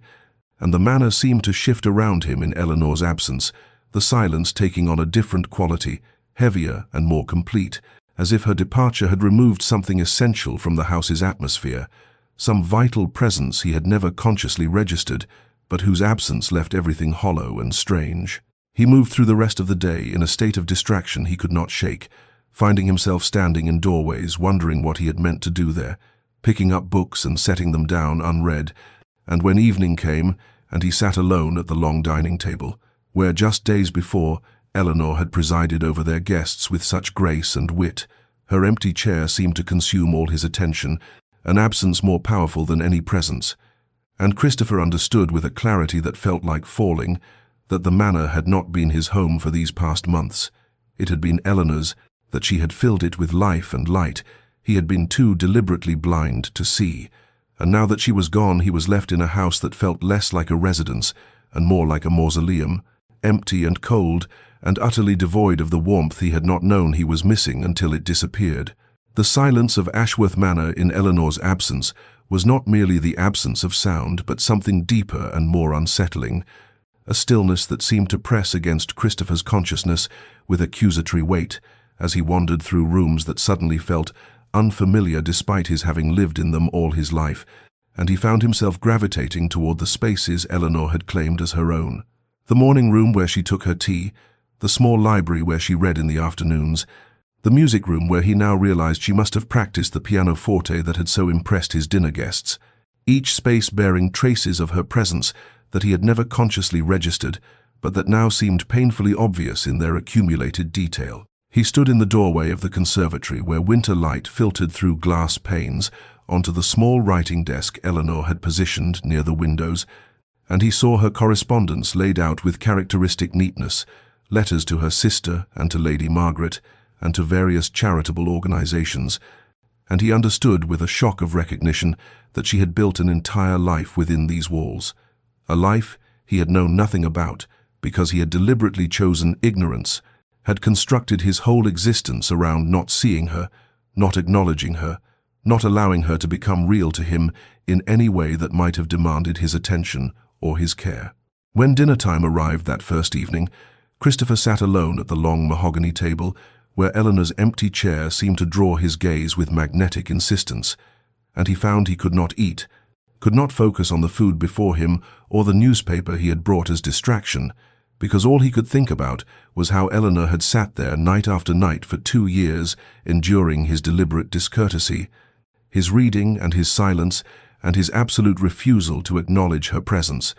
and the manor seemed to shift around him in Eleanor's absence, the silence taking on a different quality, heavier and more complete, as if her departure had removed something essential from the house's atmosphere, some vital presence he had never consciously registered, but whose absence left everything hollow and strange. He moved through the rest of the day in a state of distraction he could not shake, finding himself standing in doorways, wondering what he had meant to do there, picking up books and setting them down unread, and when evening came and he sat alone at the long dining table, where just days before Eleanor had presided over their guests with such grace and wit, her empty chair seemed to consume all his attention, an absence more powerful than any presence. And Christopher understood with a clarity that felt like falling that the manor had not been his home for these past months. It had been Eleanor's, that she had filled it with life and light. He had been too deliberately blind to see, and now that she was gone he was left in a house that felt less like a residence and more like a mausoleum, empty and cold and utterly devoid of the warmth he had not known he was missing until it disappeared. The silence of Ashworth Manor in Eleanor's absence was not merely the absence of sound, but something deeper and more unsettling, a stillness that seemed to press against Christopher's consciousness with accusatory weight as he wandered through rooms that suddenly felt unfamiliar despite his having lived in them all his life, and he found himself gravitating toward the spaces Eleanor had claimed as her own. The morning room where she took her tea, the small library where she read in the afternoons, the music room where he now realized she must have practiced the pianoforte that had so impressed his dinner guests, each space bearing traces of her presence that he had never consciously registered, but that now seemed painfully obvious in their accumulated detail. He stood in the doorway of the conservatory where winter light filtered through glass panes onto the small writing desk Eleanor had positioned near the windows, and he saw her correspondence laid out with characteristic neatness, letters to her sister and to Lady Margaret, and to various charitable organizations, and he understood with a shock of recognition that she had built an entire life within these walls, a life he had known nothing about because he had deliberately chosen ignorance, had constructed his whole existence around not seeing her, not acknowledging her, not allowing her to become real to him in any way that might have demanded his attention or his care. When dinner time arrived that first evening, Christopher sat alone at the long mahogany table where Eleanor's empty chair seemed to draw his gaze with magnetic insistence, and he found he could not eat, could not focus on the food before him or the newspaper he had brought as distraction, because all he could think about was how Eleanor had sat there night after night for 2 years, enduring his deliberate discourtesy, his reading and his silence and his absolute refusal to acknowledge her presence,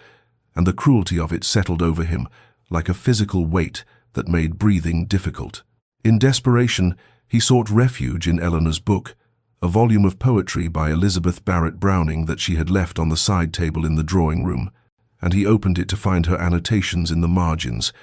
and the cruelty of it settled over him like a physical weight that made breathing difficult. In desperation, he sought refuge in Eleanor's book, a volume of poetry by Elizabeth Barrett Browning that she had left on the side table in the drawing room, and he opened it to find her annotations in the margins,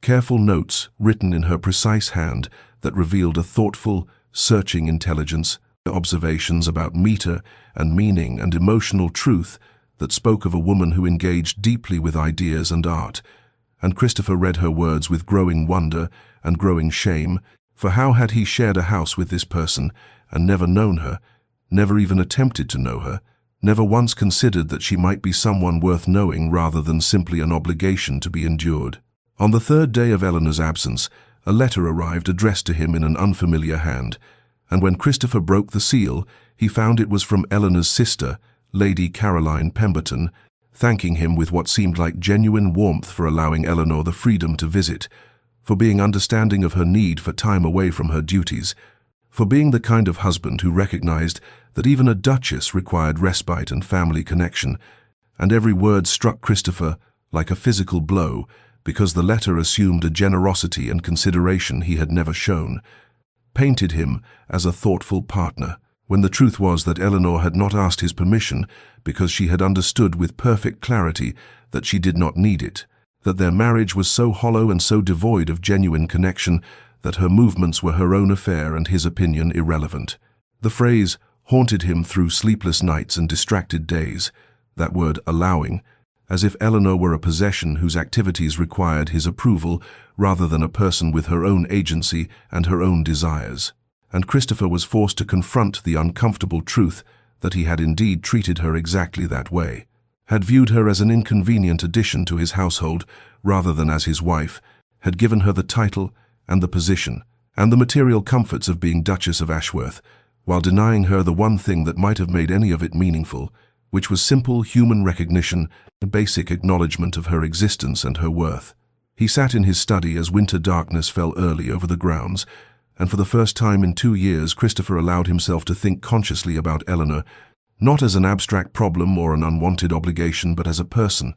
careful notes written in her precise hand that revealed a thoughtful, searching intelligence, observations about meter and meaning and emotional truth that spoke of a woman who engaged deeply with ideas and art. And Christopher read her words with growing wonder and growing shame, for how had he shared a house with this person and never known her, never even attempted to know her, never once considered that she might be someone worth knowing rather than simply an obligation to be endured. On the third day of Eleanor's absence, a letter arrived addressed to him in an unfamiliar hand, and when Christopher broke the seal, he found it was from Eleanor's sister, Lady Caroline Pemberton, thanking him with what seemed like genuine warmth for allowing Eleanor the freedom to visit, for being understanding of her need for time away from her duties, for being the kind of husband who recognized that even a duchess required respite and family connection, and every word struck Christopher like a physical blow, because the letter assumed a generosity and consideration he had never shown, painted him as a thoughtful partner, when the truth was that Eleanor had not asked his permission because she had understood with perfect clarity that she did not need it, that their marriage was so hollow and so devoid of genuine connection that her movements were her own affair and his opinion irrelevant. The phrase haunted him through sleepless nights and distracted days, that word allowing, as if Eleanor were a possession whose activities required his approval rather than a person with her own agency and her own desires. And Christopher was forced to confront the uncomfortable truth that he had indeed treated her exactly that way, had viewed her as an inconvenient addition to his household rather than as his wife, had given her the title and the position and the material comforts of being Duchess of Ashworth, while denying her the one thing that might have made any of it meaningful, which was simple human recognition and basic acknowledgement of her existence and her worth. He sat in his study as winter darkness fell early over the grounds, and for the first time in 2 years Christopher allowed himself to think consciously about Eleanor, not as an abstract problem or an unwanted obligation, but as a person,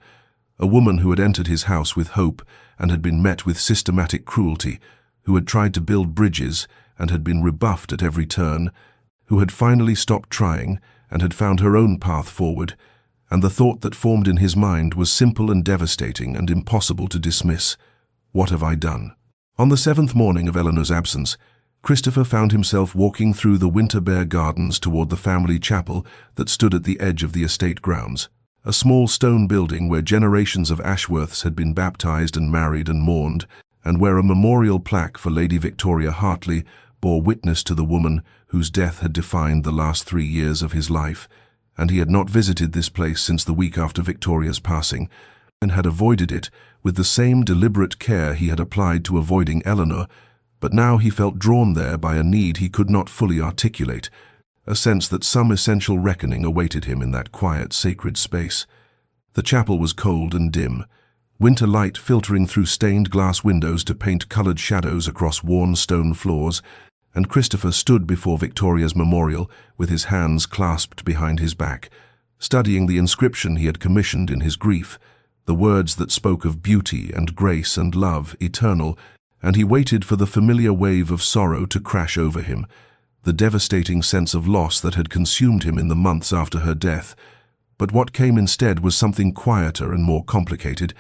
a woman who had entered his house with hope and had been met with systematic cruelty, who had tried to build bridges and had been rebuffed at every turn, who had finally stopped trying and had found her own path forward, and the thought that formed in his mind was simple and devastating and impossible to dismiss. What have I done? On the 7th morning of Eleanor's absence, Christopher found himself walking through the Winterbear Gardens toward the family chapel that stood at the edge of the estate grounds, a small stone building where generations of Ashworths had been baptized and married and mourned, and where a memorial plaque for Lady Victoria Hartley bore witness to the woman whose death had defined the last 3 years of his life, and he had not visited this place since the week after Victoria's passing, and had avoided it with the same deliberate care he had applied to avoiding Eleanor, but now he felt drawn there by a need he could not fully articulate, a sense that some essential reckoning awaited him in that quiet, sacred space. The chapel was cold and dim, winter light filtering through stained glass windows to paint colored shadows across worn stone floors, and Christopher stood before Victoria's memorial with his hands clasped behind his back, studying the inscription he had commissioned in his grief, the words that spoke of beauty and grace and love eternal, and he waited for the familiar wave of sorrow to crash over him, the devastating sense of loss that had consumed him in the months after her death. But what came instead was something quieter and more complicated,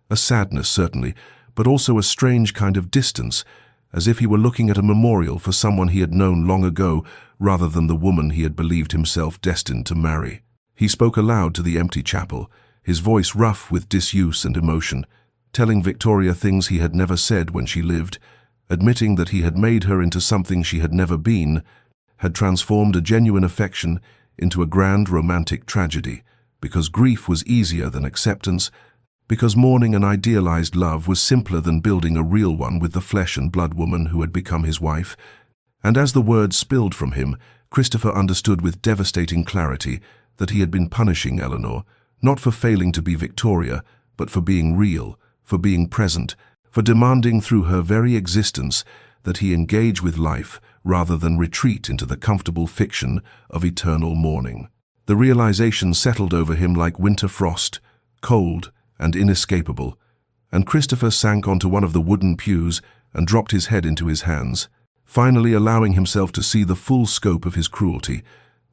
a sadness certainly, but also a strange kind of distance, as if he were looking at a memorial for someone he had known long ago rather than the woman he had believed himself destined to marry. He spoke aloud to the empty chapel, his voice rough with disuse and emotion, telling Victoria things he had never said when she lived, admitting that he had made her into something she had never been, had transformed a genuine affection into a grand romantic tragedy, because grief was easier than acceptance, because mourning an idealized love was simpler than building a real one with the flesh and blood woman who had become his wife. And as the words spilled from him, Christopher understood with devastating clarity that he had been punishing Eleanor, not for failing to be Victoria, but for being real, for being present, for demanding through her very existence that he engage with life rather than retreat into the comfortable fiction of eternal mourning. The realization settled over him like winter frost, cold and inescapable, and Christopher sank onto one of the wooden pews and dropped his head into his hands. finally allowing himself to see the full scope of his cruelty.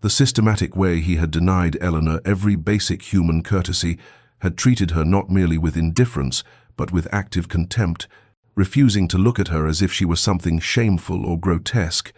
The systematic way he had denied Eleanor every basic human courtesy, had treated her not merely with indifference, but with active contempt, refusing to look at her as if she were something shameful or grotesque,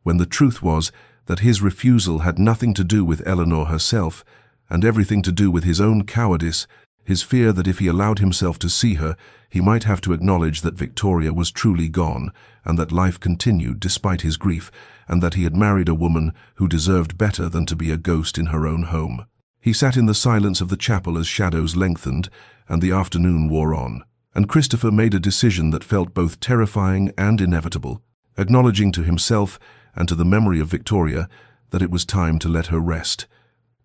when the truth was that his refusal had nothing to do with Eleanor herself, and everything to do with his own cowardice, his fear that if he allowed himself to see her, he might have to acknowledge that Victoria was truly gone, and that life continued despite his grief, and that he had married a woman who deserved better than to be a ghost in her own home. He sat in the silence of the chapel as shadows lengthened, and the afternoon wore on, and Christopher made a decision that felt both terrifying and inevitable, acknowledging to himself and to the memory of Victoria that it was time to let her rest.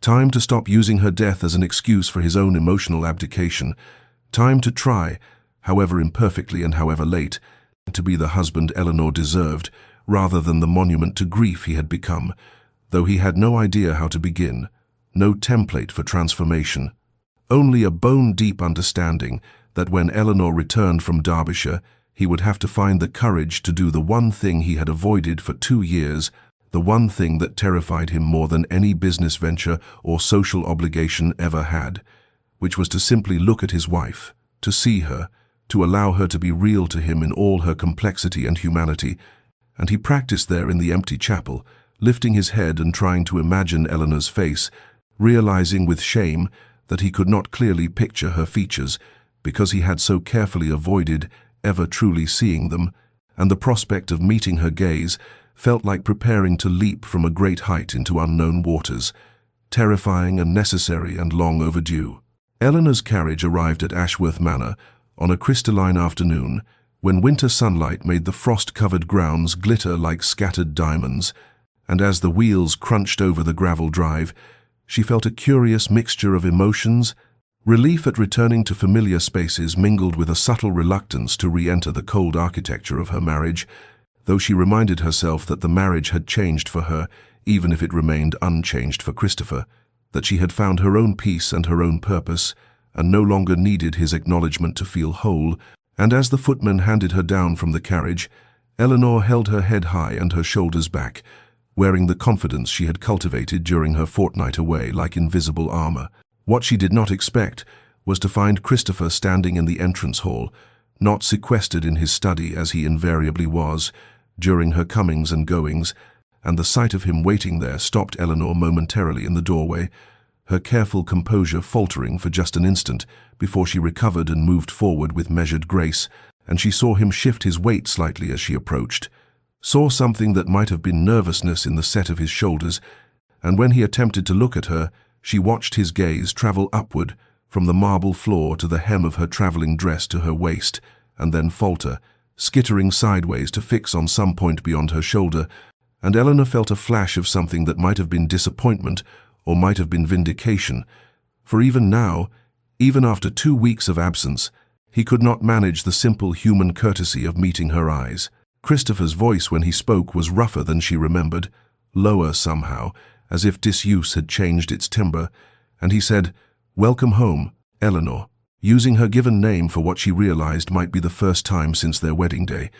Time to stop using her death as an excuse for his own emotional abdication. Time to try, however imperfectly and however late, to be the husband Eleanor deserved, rather than the monument to grief he had become, though he had no idea how to begin, no template for transformation. Only a bone-deep understanding that when Eleanor returned from Derbyshire, he would have to find the courage to do the one thing he had avoided for 2 years, the one thing that terrified him more than any business venture or social obligation ever had, which was to simply look at his wife, to see her, to allow her to be real to him in all her complexity and humanity. And he practiced there in the empty chapel, lifting his head and trying to imagine Eleanor's face, realizing with shame that he could not clearly picture her features because he had so carefully avoided ever truly seeing them, and the prospect of meeting her gaze felt like preparing to leap from a great height into unknown waters, terrifying and necessary and long overdue. Eleanor's carriage arrived at Ashworth Manor on a crystalline afternoon when winter sunlight made the frost-covered grounds glitter like scattered diamonds, and as the wheels crunched over the gravel drive, she felt a curious mixture of emotions. Relief at returning to familiar spaces mingled with a subtle reluctance to re-enter the cold architecture of her marriage, though she reminded herself that the marriage had changed for her, even if it remained unchanged for Christopher, that she had found her own peace and her own purpose, and no longer needed his acknowledgement to feel whole. And as the footman handed her down from the carriage, Eleanor held her head high and her shoulders back, wearing the confidence she had cultivated during her fortnight away like invisible armor. What she did not expect was to find Christopher standing in the entrance hall, not sequestered in his study as he invariably was during her comings and goings, and the sight of him waiting there stopped Eleanor momentarily in the doorway, her careful composure faltering for just an instant before she recovered and moved forward with measured grace, and she saw him shift his weight slightly as she approached, saw something that might have been nervousness in the set of his shoulders, and when he attempted to look at her, she watched his gaze travel upward from the marble floor to the hem of her traveling dress to her waist, and then falter, skittering sideways to fix on some point beyond her shoulder, and Eleanor felt a flash of something that might have been disappointment or might have been vindication, for even now, even after 2 weeks of absence, he could not manage the simple human courtesy of meeting her eyes. Christopher's voice when he spoke was rougher than she remembered, lower somehow, as if disuse had changed its timbre, and he said, "Welcome home, Eleanor," using her given name for what she realized might be the first time since their wedding day,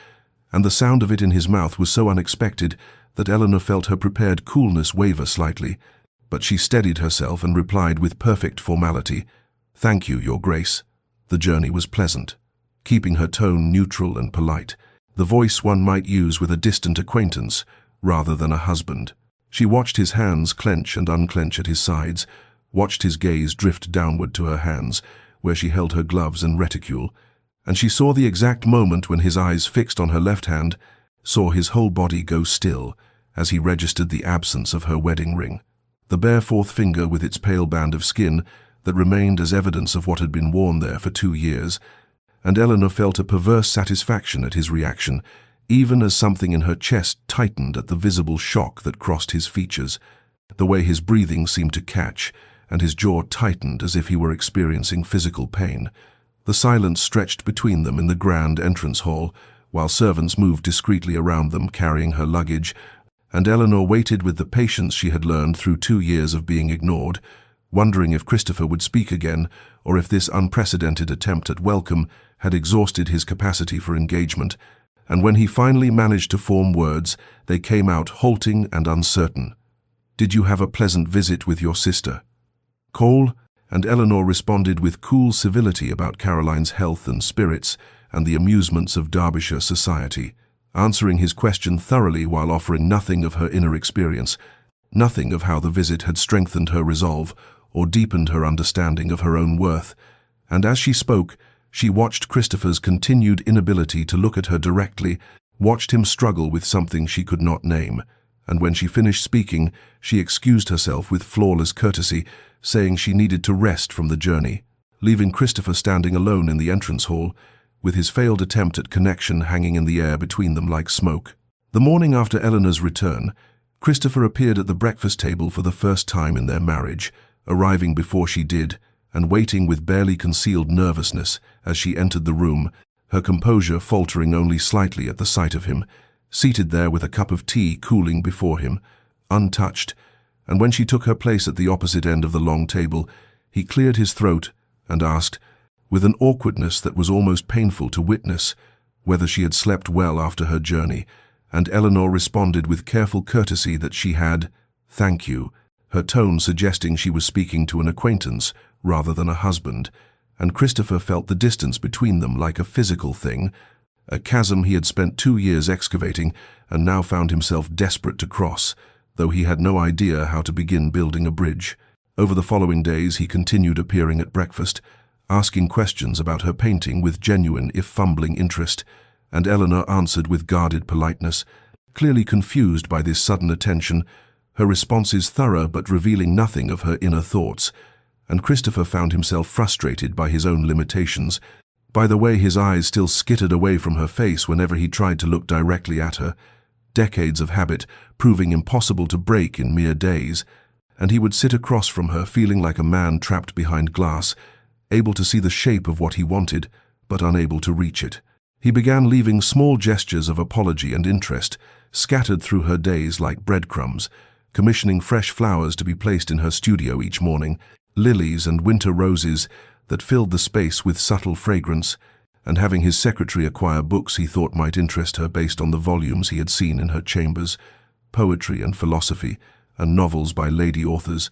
and the sound of it in his mouth was so unexpected that Eleanor felt her prepared coolness waver slightly, but she steadied herself and replied with perfect formality, "Thank you, Your Grace." The journey was pleasant, keeping her tone neutral and polite, the voice one might use with a distant acquaintance rather than a husband. She watched his hands clench and unclench at his sides, watched his gaze drift downward to her hands, where she held her gloves and reticule, and she saw the exact moment when his eyes fixed on her left hand, saw his whole body go still as he registered the absence of her wedding ring. The bare fourth finger with its pale band of skin that remained as evidence of what had been worn there for 2 years, and Eleanor felt a perverse satisfaction at his reaction, even as something in her chest tightened at the visible shock that crossed his features, the way his breathing seemed to catch, and his jaw tightened as if he were experiencing physical pain. The silence stretched between them in the grand entrance hall, while servants moved discreetly around them carrying her luggage, and Eleanor waited with the patience she had learned through 2 years of being ignored, wondering if Christopher would speak again, or if this unprecedented attempt at welcome had exhausted his capacity for engagement, and when he finally managed to form words, they came out halting and uncertain. "Did you have a pleasant visit with your sister?" Cole, and Eleanor responded with cool civility about Caroline's health and spirits and the amusements of Derbyshire society, answering his question thoroughly while offering nothing of her inner experience, nothing of how the visit had strengthened her resolve or deepened her understanding of her own worth. And as she spoke, she watched Christopher's continued inability to look at her directly, watched him struggle with something she could not name, and when she finished speaking, she excused herself with flawless courtesy, saying she needed to rest from the journey, leaving Christopher standing alone in the entrance hall, with his failed attempt at connection hanging in the air between them like smoke. The morning after Eleanor's return, Christopher appeared at the breakfast table for the first time in their marriage, arriving before she did, and waiting with barely concealed nervousness as she entered the room, her composure faltering only slightly at the sight of him, seated there with a cup of tea cooling before him, untouched, and when she took her place at the opposite end of the long table, he cleared his throat and asked, with an awkwardness that was almost painful to witness, whether she had slept well after her journey, and Eleanor responded with careful courtesy that she had, "Thank you," her tone suggesting she was speaking to an acquaintance rather than a husband, and Christopher felt the distance between them like a physical thing, a chasm he had spent 2 years excavating and now found himself desperate to cross, though he had no idea how to begin building a bridge. Over the following days he continued appearing at breakfast, asking questions about her painting with genuine if fumbling interest, and Eleanor answered with guarded politeness, clearly confused by this sudden attention, her responses thorough but revealing nothing of her inner thoughts, and Christopher found himself frustrated by his own limitations, by the way his eyes still skittered away from her face whenever he tried to look directly at her, decades of habit proving impossible to break in mere days, and he would sit across from her feeling like a man trapped behind glass, able to see the shape of what he wanted, but unable to reach it. He began leaving small gestures of apology and interest, scattered through her days like breadcrumbs, commissioning fresh flowers to be placed in her studio each morning, lilies and winter roses that filled the space with subtle fragrance, and having his secretary acquire books he thought might interest her based on the volumes he had seen in her chambers, poetry and philosophy, and novels by lady authors,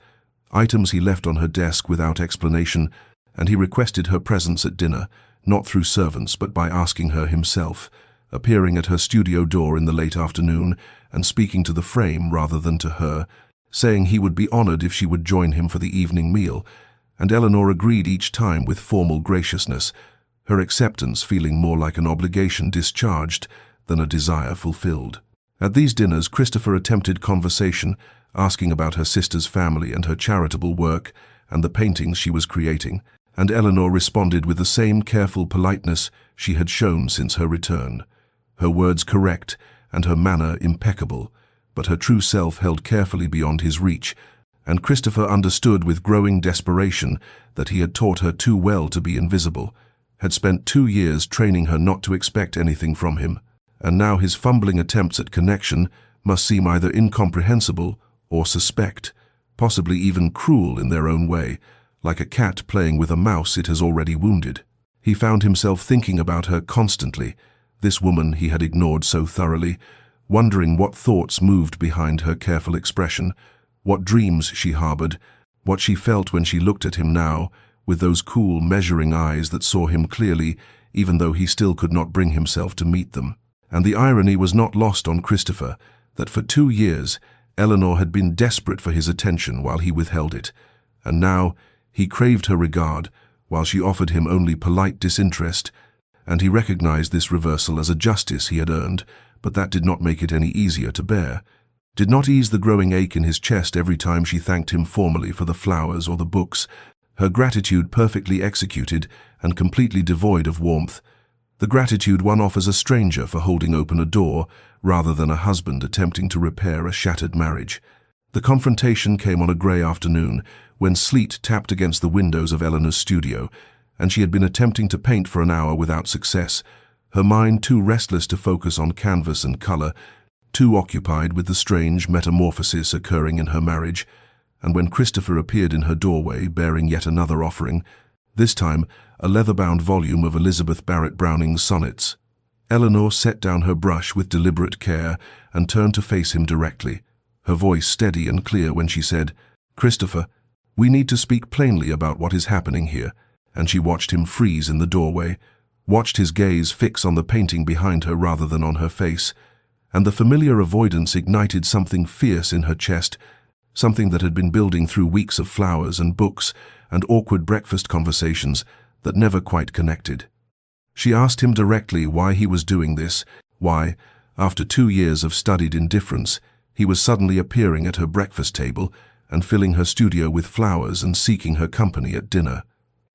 items he left on her desk without explanation, and he requested her presence at dinner, not through servants but by asking her himself, appearing at her studio door in the late afternoon and speaking to the frame rather than to her, saying he would be honored if she would join him for the evening meal, and Eleanor agreed each time with formal graciousness, her acceptance feeling more like an obligation discharged than a desire fulfilled. At these dinners, Christopher attempted conversation, asking about her sister's family and her charitable work and the paintings she was creating, and Eleanor responded with the same careful politeness she had shown since her return, her words correct and her manner impeccable, but her true self held carefully beyond his reach, and Christopher understood with growing desperation that he had taught her too well to be invisible, had spent 2 years training her not to expect anything from him, and now his fumbling attempts at connection must seem either incomprehensible or suspect, possibly even cruel in their own way, like a cat playing with a mouse it has already wounded. He found himself thinking about her constantly, this woman he had ignored so thoroughly, wondering what thoughts moved behind her careful expression, what dreams she harbored, what she felt when she looked at him now, with those cool, measuring eyes that saw him clearly, even though he still could not bring himself to meet them. And the irony was not lost on Christopher, that for 2 years Eleanor had been desperate for his attention while he withheld it, and now he craved her regard while she offered him only polite disinterest, and he recognized this reversal as a justice he had earned, but that did not make it any easier to bear, did not ease the growing ache in his chest every time she thanked him formally for the flowers or the books, her gratitude perfectly executed and completely devoid of warmth, the gratitude one offers a stranger for holding open a door rather than a husband attempting to repair a shattered marriage. The confrontation came on a grey afternoon when sleet tapped against the windows of Eleanor's studio, and she had been attempting to paint for an hour without success, her mind too restless to focus on canvas and colour, too occupied with the strange metamorphosis occurring in her marriage, and when Christopher appeared in her doorway bearing yet another offering, this time a leather-bound volume of Elizabeth Barrett Browning's sonnets. Eleanor set down her brush with deliberate care and turned to face him directly, her voice steady and clear when she said, "Christopher, we need to speak plainly about what is happening here." And she watched him freeze in the doorway, watched his gaze fix on the painting behind her rather than on her face, and the familiar avoidance ignited something fierce in her chest, something that had been building through weeks of flowers and books and awkward breakfast conversations that never quite connected. She asked him directly why he was doing this, why, after 2 years of studied indifference, he was suddenly appearing at her breakfast table and filling her studio with flowers and seeking her company at dinner.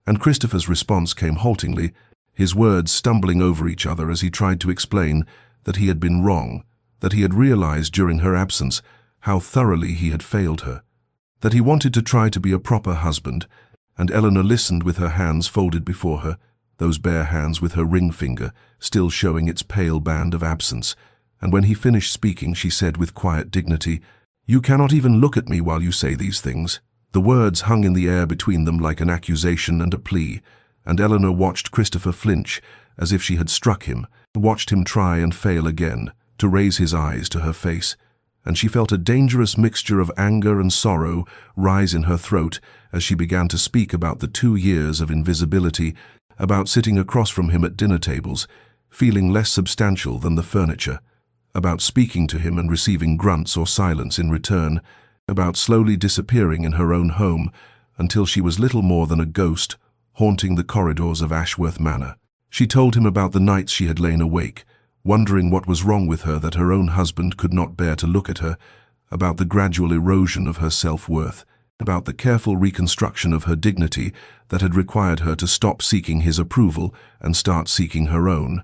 And Christopher's response came haltingly, his words stumbling over each other as he tried to explain that he had been wrong, that he had realized during her absence how thoroughly he had failed her, that he wanted to try to be a proper husband. And Eleanor listened with her hands folded before her, those bare hands with her ring finger still showing its pale band of absence. And when he finished speaking, she said with quiet dignity, "You cannot even look at me while you say these things." The words hung in the air between them like an accusation and a plea, and Eleanor watched Christopher flinch as if she had struck him, watched him try and fail again, to raise his eyes to her face, and she felt a dangerous mixture of anger and sorrow rise in her throat as she began to speak about the 2 years of invisibility, about sitting across from him at dinner tables, feeling less substantial than the furniture, about speaking to him and receiving grunts or silence in return, about slowly disappearing in her own home until she was little more than a ghost haunting the corridors of Ashworth Manor. She told him about the nights she had lain awake, wondering what was wrong with her that her own husband could not bear to look at her, about the gradual erosion of her self-worth, about the careful reconstruction of her dignity that had required her to stop seeking his approval and start seeking her own.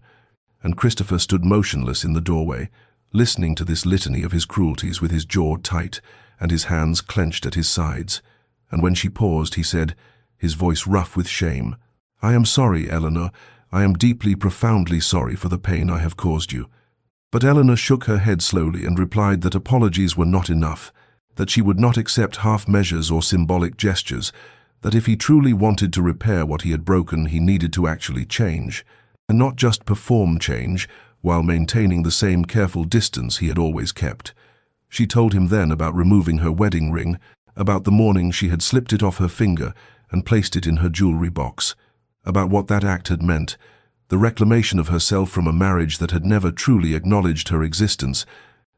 And Christopher stood motionless in the doorway, listening to this litany of his cruelties with his jaw tight and his hands clenched at his sides. And when she paused, he said, his voice rough with shame, "I am sorry, Eleanor. I am deeply, profoundly sorry for the pain I have caused you." But Eleanor shook her head slowly and replied that apologies were not enough, that she would not accept half measures or symbolic gestures, that if he truly wanted to repair what he had broken, he needed to actually change, and not just perform change while maintaining the same careful distance he had always kept. She told him then about removing her wedding ring, about the morning she had slipped it off her finger and placed it in her jewelry box, about what that act had meant, the reclamation of herself from a marriage that had never truly acknowledged her existence.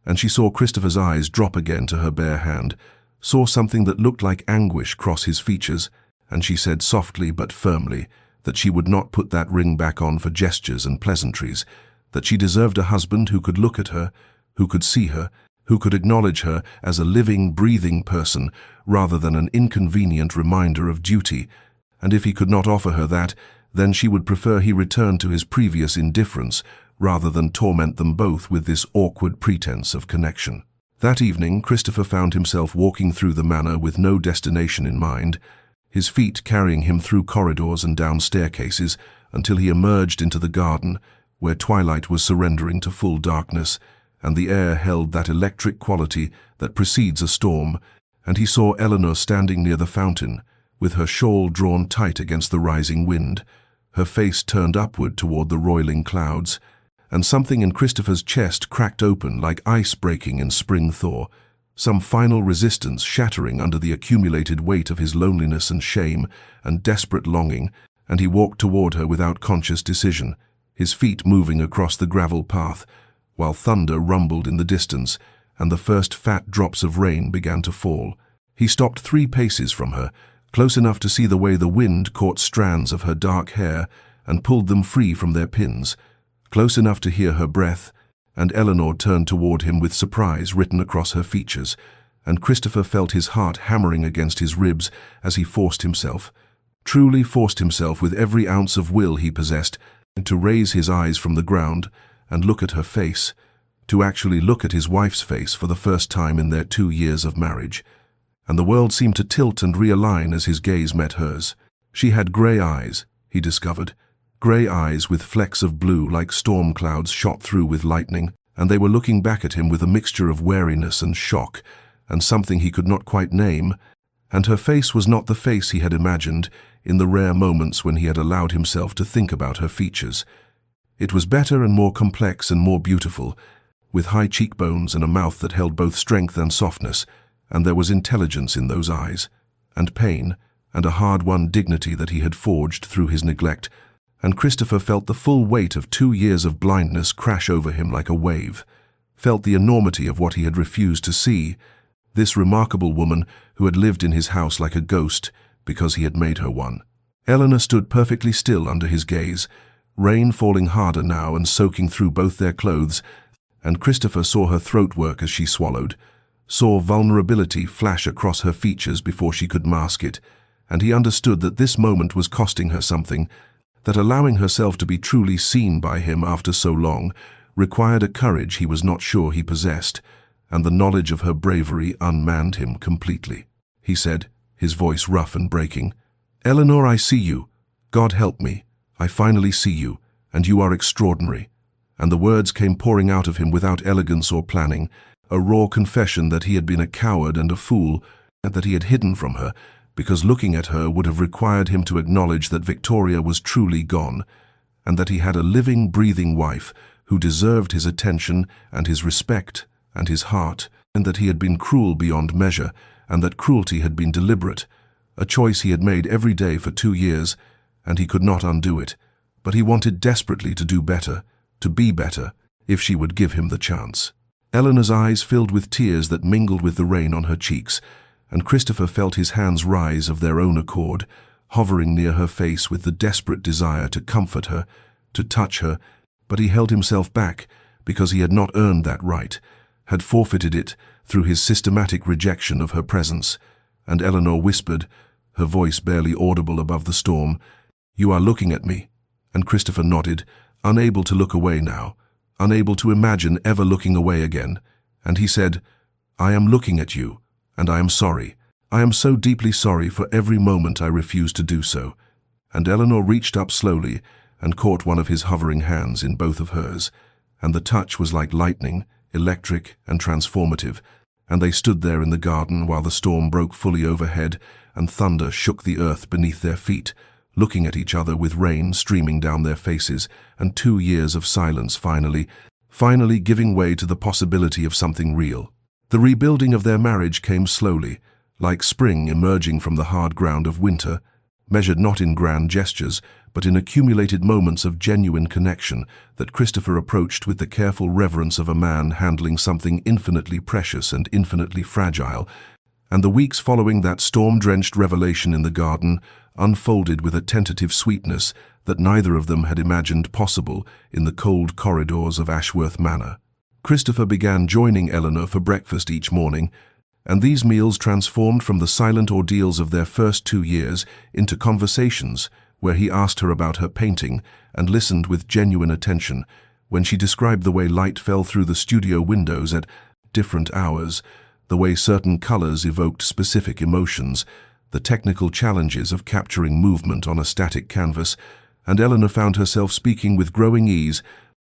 And she saw Christopher's eyes drop again to her bare hand, saw something that looked like anguish cross his features, and she said softly but firmly that she would not put that ring back on for gestures and pleasantries, that she deserved a husband who could look at her, who could see her, who could acknowledge her as a living, breathing person rather than an inconvenient reminder of duty. And if he could not offer her that, then she would prefer he return to his previous indifference rather than torment them both with this awkward pretense of connection. That evening, Christopher found himself walking through the manor with no destination in mind, his feet carrying him through corridors and down staircases until he emerged into the garden, where twilight was surrendering to full darkness, and the air held that electric quality that precedes a storm, and he saw Eleanor standing near the fountain, with her shawl drawn tight against the rising wind, her face turned upward toward the roiling clouds, and something in Christopher's chest cracked open like ice breaking in spring thaw, some final resistance shattering under the accumulated weight of his loneliness and shame and desperate longing, and he walked toward her without conscious decision, his feet moving across the gravel path, while thunder rumbled in the distance and the first fat drops of rain began to fall. He stopped 3 paces from her, close enough to see the way the wind caught strands of her dark hair and pulled them free from their pins, close enough to hear her breath, and Eleanor turned toward him with surprise written across her features, and Christopher felt his heart hammering against his ribs as he forced himself, truly forced himself with every ounce of will he possessed, to raise his eyes from the ground and look at her face, to actually look at his wife's face for the first time in their 2 years of marriage. And the world seemed to tilt and realign as his gaze met hers. She had grey eyes, he discovered, grey eyes with flecks of blue like storm clouds shot through with lightning, and they were looking back at him with a mixture of wariness and shock, and something he could not quite name, and her face was not the face he had imagined in the rare moments when he had allowed himself to think about her features. It was better and more complex and more beautiful, with high cheekbones and a mouth that held both strength and softness, and there was intelligence in those eyes, and pain, and a hard-won dignity that he had forged through his neglect, and Christopher felt the full weight of 2 years of blindness crash over him like a wave, felt the enormity of what he had refused to see, this remarkable woman who had lived in his house like a ghost because he had made her one. Eleanor stood perfectly still under his gaze, rain falling harder now and soaking through both their clothes, and Christopher saw her throat work as she swallowed, saw vulnerability flash across her features before she could mask it, and he understood that this moment was costing her something, that allowing herself to be truly seen by him after so long required a courage he was not sure he possessed, and the knowledge of her bravery unmanned him completely. He said, his voice rough and breaking, "Eleanor, I see you. God help me. I finally see you, and you are extraordinary." And the words came pouring out of him without elegance or planning, a raw confession that he had been a coward and a fool, and that he had hidden from her, because looking at her would have required him to acknowledge that Victoria was truly gone, and that he had a living, breathing wife who deserved his attention and his respect and his heart, and that he had been cruel beyond measure, and that cruelty had been deliberate, a choice he had made every day for 2 years, and he could not undo it. But he wanted desperately to do better, to be better, if she would give him the chance. Eleanor's eyes filled with tears that mingled with the rain on her cheeks, and Christopher felt his hands rise of their own accord, hovering near her face with the desperate desire to comfort her, to touch her, but he held himself back because he had not earned that right, had forfeited it through his systematic rejection of her presence, and Eleanor whispered, her voice barely audible above the storm, "You are looking at me," and Christopher nodded, unable to look away now, unable to imagine ever looking away again, and he said, "I am looking at you, and I am sorry. I am so deeply sorry for every moment I refused to do so." And Eleanor reached up slowly and caught one of his hovering hands in both of hers, and the touch was like lightning, electric and transformative, and they stood there in the garden while the storm broke fully overhead and thunder shook the earth beneath their feet, looking at each other with rain streaming down their faces, and 2 years of silence finally giving way to the possibility of something real. The rebuilding of their marriage came slowly, like spring emerging from the hard ground of winter, measured not in grand gestures, but in accumulated moments of genuine connection that Christopher approached with the careful reverence of a man handling something infinitely precious and infinitely fragile, and the weeks following that storm-drenched revelation in the garden unfolded with a tentative sweetness that neither of them had imagined possible in the cold corridors of Ashworth Manor. Christopher began joining Eleanor for breakfast each morning, and these meals transformed from the silent ordeals of their first 2 years into conversations where he asked her about her painting and listened with genuine attention when she described the way light fell through the studio windows at different hours, the way certain colors evoked specific emotions, the technical challenges of capturing movement on a static canvas, and Eleanor found herself speaking with growing ease,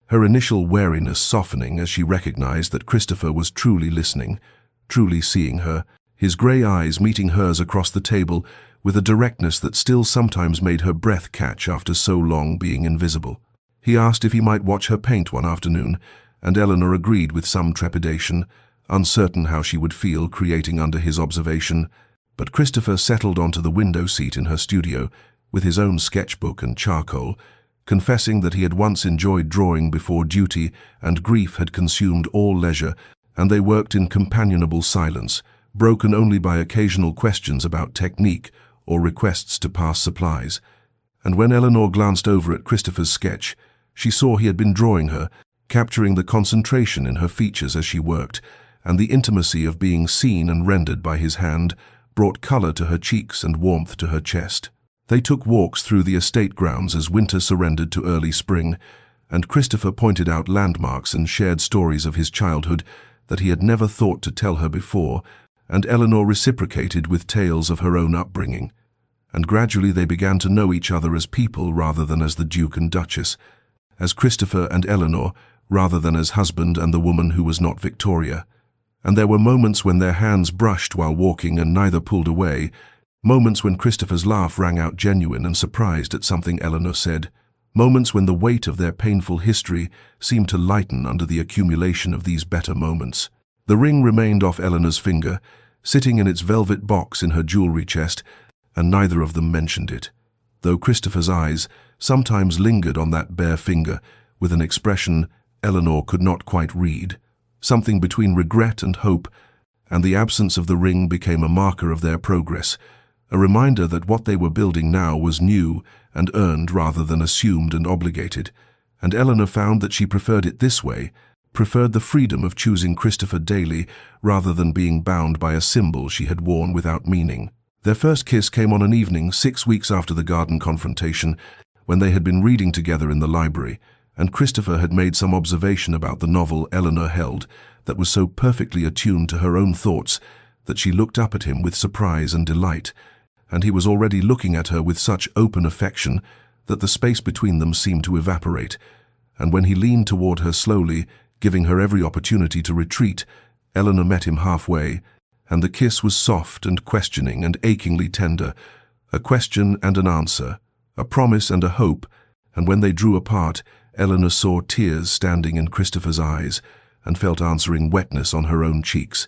her initial wariness softening as she recognized that Christopher was truly listening, truly seeing her, his gray eyes meeting hers across the table with a directness that still sometimes made her breath catch after so long being invisible. He asked if he might watch her paint one afternoon, and Eleanor agreed with some trepidation, uncertain how she would feel creating under his observation, but Christopher settled onto the window seat in her studio with his own sketchbook and charcoal, confessing that he had once enjoyed drawing before duty and grief had consumed all leisure, and they worked in companionable silence, broken only by occasional questions about technique or requests to pass supplies. And when Eleanor glanced over at Christopher's sketch, she saw he had been drawing her, capturing the concentration in her features as she worked, and the intimacy of being seen and rendered by his hand brought color to her cheeks and warmth to her chest. They took walks through the estate grounds as winter surrendered to early spring, and Christopher pointed out landmarks and shared stories of his childhood that he had never thought to tell her before, and Eleanor reciprocated with tales of her own upbringing. And gradually they began to know each other as people rather than as the Duke and Duchess, as Christopher and Eleanor rather than as husband and the woman who was not Victoria. And there were moments when their hands brushed while walking and neither pulled away, moments when Christopher's laugh rang out genuine and surprised at something Eleanor said, moments when the weight of their painful history seemed to lighten under the accumulation of these better moments. The ring remained off Eleanor's finger, sitting in its velvet box in her jewelry chest, and neither of them mentioned it, though Christopher's eyes sometimes lingered on that bare finger with an expression Eleanor could not quite read. Something between regret and hope, and the absence of the ring became a marker of their progress, a reminder that what they were building now was new and earned rather than assumed and obligated, and Eleanor found that she preferred it this way, preferred the freedom of choosing Christopher daily rather than being bound by a symbol she had worn without meaning. Their first kiss came on an evening 6 weeks after the garden confrontation, when they had been reading together in the library, and Christopher had made some observation about the novel Eleanor held that was so perfectly attuned to her own thoughts that she looked up at him with surprise and delight, and he was already looking at her with such open affection that the space between them seemed to evaporate, and when he leaned toward her slowly, giving her every opportunity to retreat, Eleanor met him halfway, and the kiss was soft and questioning and achingly tender, a question and an answer, a promise and a hope, and when they drew apart, Eleanor saw tears standing in Christopher's eyes and felt answering wetness on her own cheeks,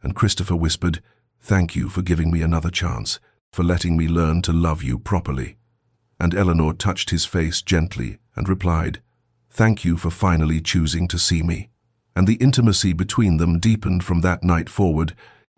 and Christopher whispered, "Thank you for giving me another chance, for letting me learn to love you properly." And Eleanor touched his face gently and replied, "Thank you for finally choosing to see me." And the intimacy between them deepened from that night forward,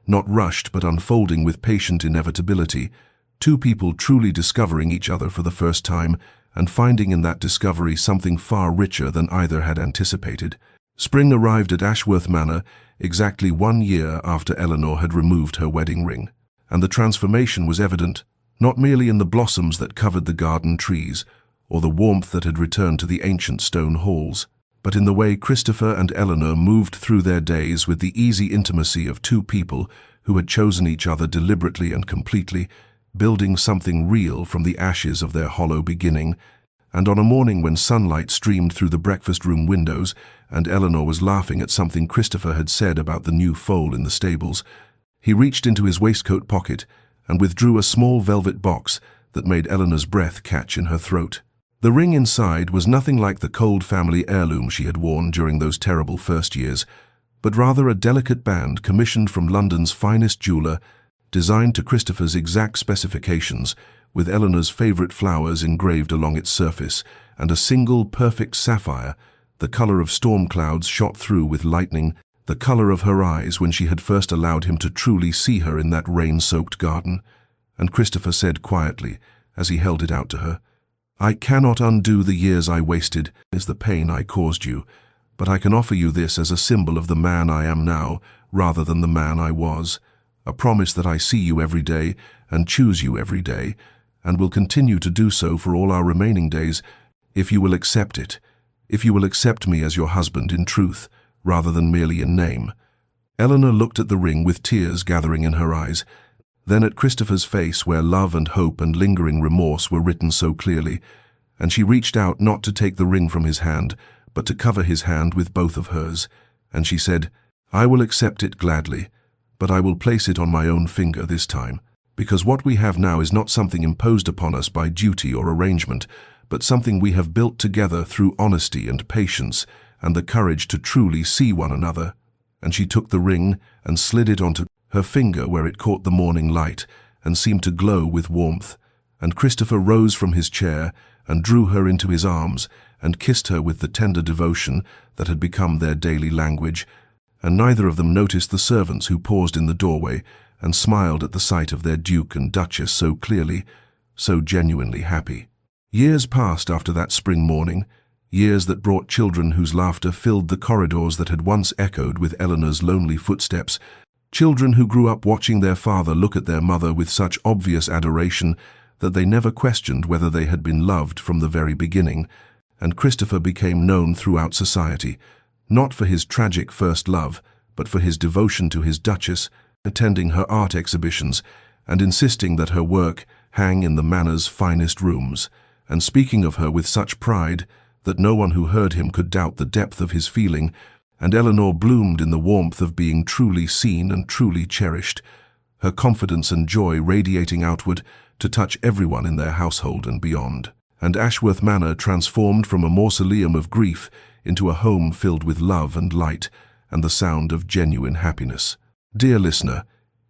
not rushed but unfolding with patient inevitability, two people truly discovering each other for the first time and finding in that discovery something far richer than either had anticipated. Spring arrived at Ashworth Manor exactly 1 year after Eleanor had removed her wedding ring, and the transformation was evident, not merely in the blossoms that covered the garden trees, or the warmth that had returned to the ancient stone halls, but in the way Christopher and Eleanor moved through their days with the easy intimacy of two people who had chosen each other deliberately and completely, building something real from the ashes of their hollow beginning. And on a morning when sunlight streamed through the breakfast room windows and Eleanor was laughing at something Christopher had said about the new foal in the stables, he reached into his waistcoat pocket and withdrew a small velvet box that made Eleanor's breath catch in her throat. The ring inside was nothing like the cold family heirloom she had worn during those terrible first years, but rather a delicate band commissioned from London's finest jeweler, designed to Christopher's exact specifications, with Eleanor's favorite flowers engraved along its surface, and a single perfect sapphire, the color of storm clouds shot through with lightning, the color of her eyes when she had first allowed him to truly see her in that rain-soaked garden. And Christopher said quietly, as he held it out to her, "I cannot undo the years I wasted, is the pain I caused you, but I can offer you this as a symbol of the man I am now, rather than the man I was. A promise that I see you every day and choose you every day, and will continue to do so for all our remaining days, if you will accept it, if you will accept me as your husband in truth, rather than merely in name." Eleanor looked at the ring with tears gathering in her eyes, then at Christopher's face where love and hope and lingering remorse were written so clearly, and she reached out not to take the ring from his hand, but to cover his hand with both of hers, and she said, "I will accept it gladly, but I will place it on my own finger this time, because what we have now is not something imposed upon us by duty or arrangement, but something we have built together through honesty and patience and the courage to truly see one another." And she took the ring and slid it onto her finger where it caught the morning light and seemed to glow with warmth, and Christopher rose from his chair and drew her into his arms and kissed her with the tender devotion that had become their daily language, and neither of them noticed the servants who paused in the doorway and smiled at the sight of their Duke and Duchess so clearly, so genuinely happy. Years passed after that spring morning, years that brought children whose laughter filled the corridors that had once echoed with Eleanor's lonely footsteps, children who grew up watching their father look at their mother with such obvious adoration that they never questioned whether they had been loved from the very beginning, and Christopher became known throughout society, not for his tragic first love, but for his devotion to his Duchess, attending her art exhibitions, and insisting that her work hang in the manor's finest rooms, and speaking of her with such pride that no one who heard him could doubt the depth of his feeling, and Eleanor bloomed in the warmth of being truly seen and truly cherished, her confidence and joy radiating outward to touch everyone in their household and beyond. and Ashworth Manor transformed from a mausoleum of grief into a home filled with love and light and the sound of genuine happiness. Dear listener,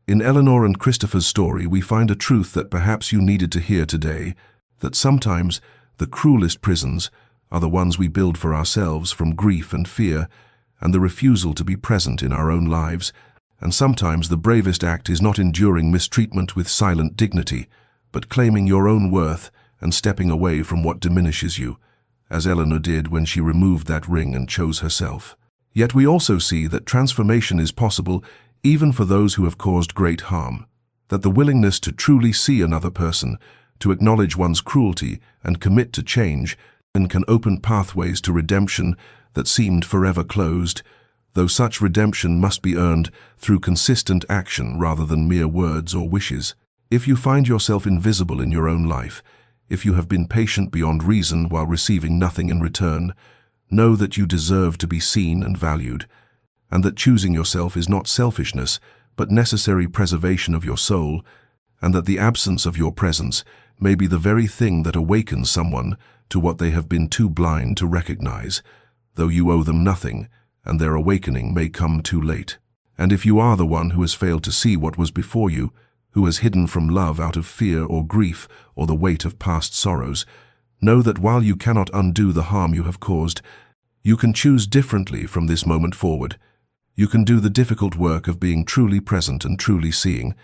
in Eleanor and Christopher's story we find a truth that perhaps you needed to hear today, that sometimes the cruelest prisons are the ones we build for ourselves from grief and fear and the refusal to be present in our own lives, and sometimes the bravest act is not enduring mistreatment with silent dignity, but claiming your own worth and stepping away from what diminishes you, as Eleanor did when she removed that ring and chose herself. Yet we also see that transformation is possible even for those who have caused great harm, that the willingness to truly see another person, to acknowledge one's cruelty and commit to change, and can open pathways to redemption that seemed forever closed, though such redemption must be earned through consistent action rather than mere words or wishes. If you find yourself invisible in your own life, if you have been patient beyond reason while receiving nothing in return, know that you deserve to be seen and valued, and that choosing yourself is not selfishness, but necessary preservation of your soul, and that the absence of your presence may be the very thing that awakens someone to what they have been too blind to recognize, though you owe them nothing, and their awakening may come too late. And if you are the one who has failed to see what was before you, who has hidden from love out of fear or grief or the weight of past sorrows, know that while you cannot undo the harm you have caused, you can choose differently from this moment forward. You can do the difficult work of being truly present and truly seeing,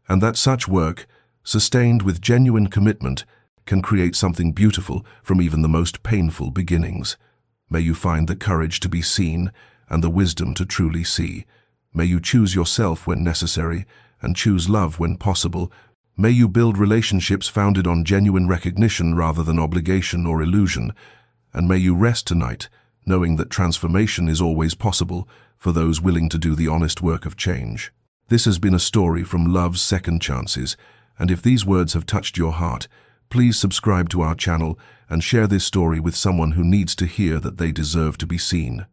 and that such work, sustained with genuine commitment, can create something beautiful from even the most painful beginnings. May you find the courage to be seen and the wisdom to truly see. May you choose yourself when necessary and choose love when possible. May you build relationships founded on genuine recognition rather than obligation or illusion. And may you rest tonight, knowing that transformation is always possible for those willing to do the honest work of change. This has been a story from Love's Second Chances, and if these words have touched your heart, please subscribe to our channel and share this story with someone who needs to hear that they deserve to be seen.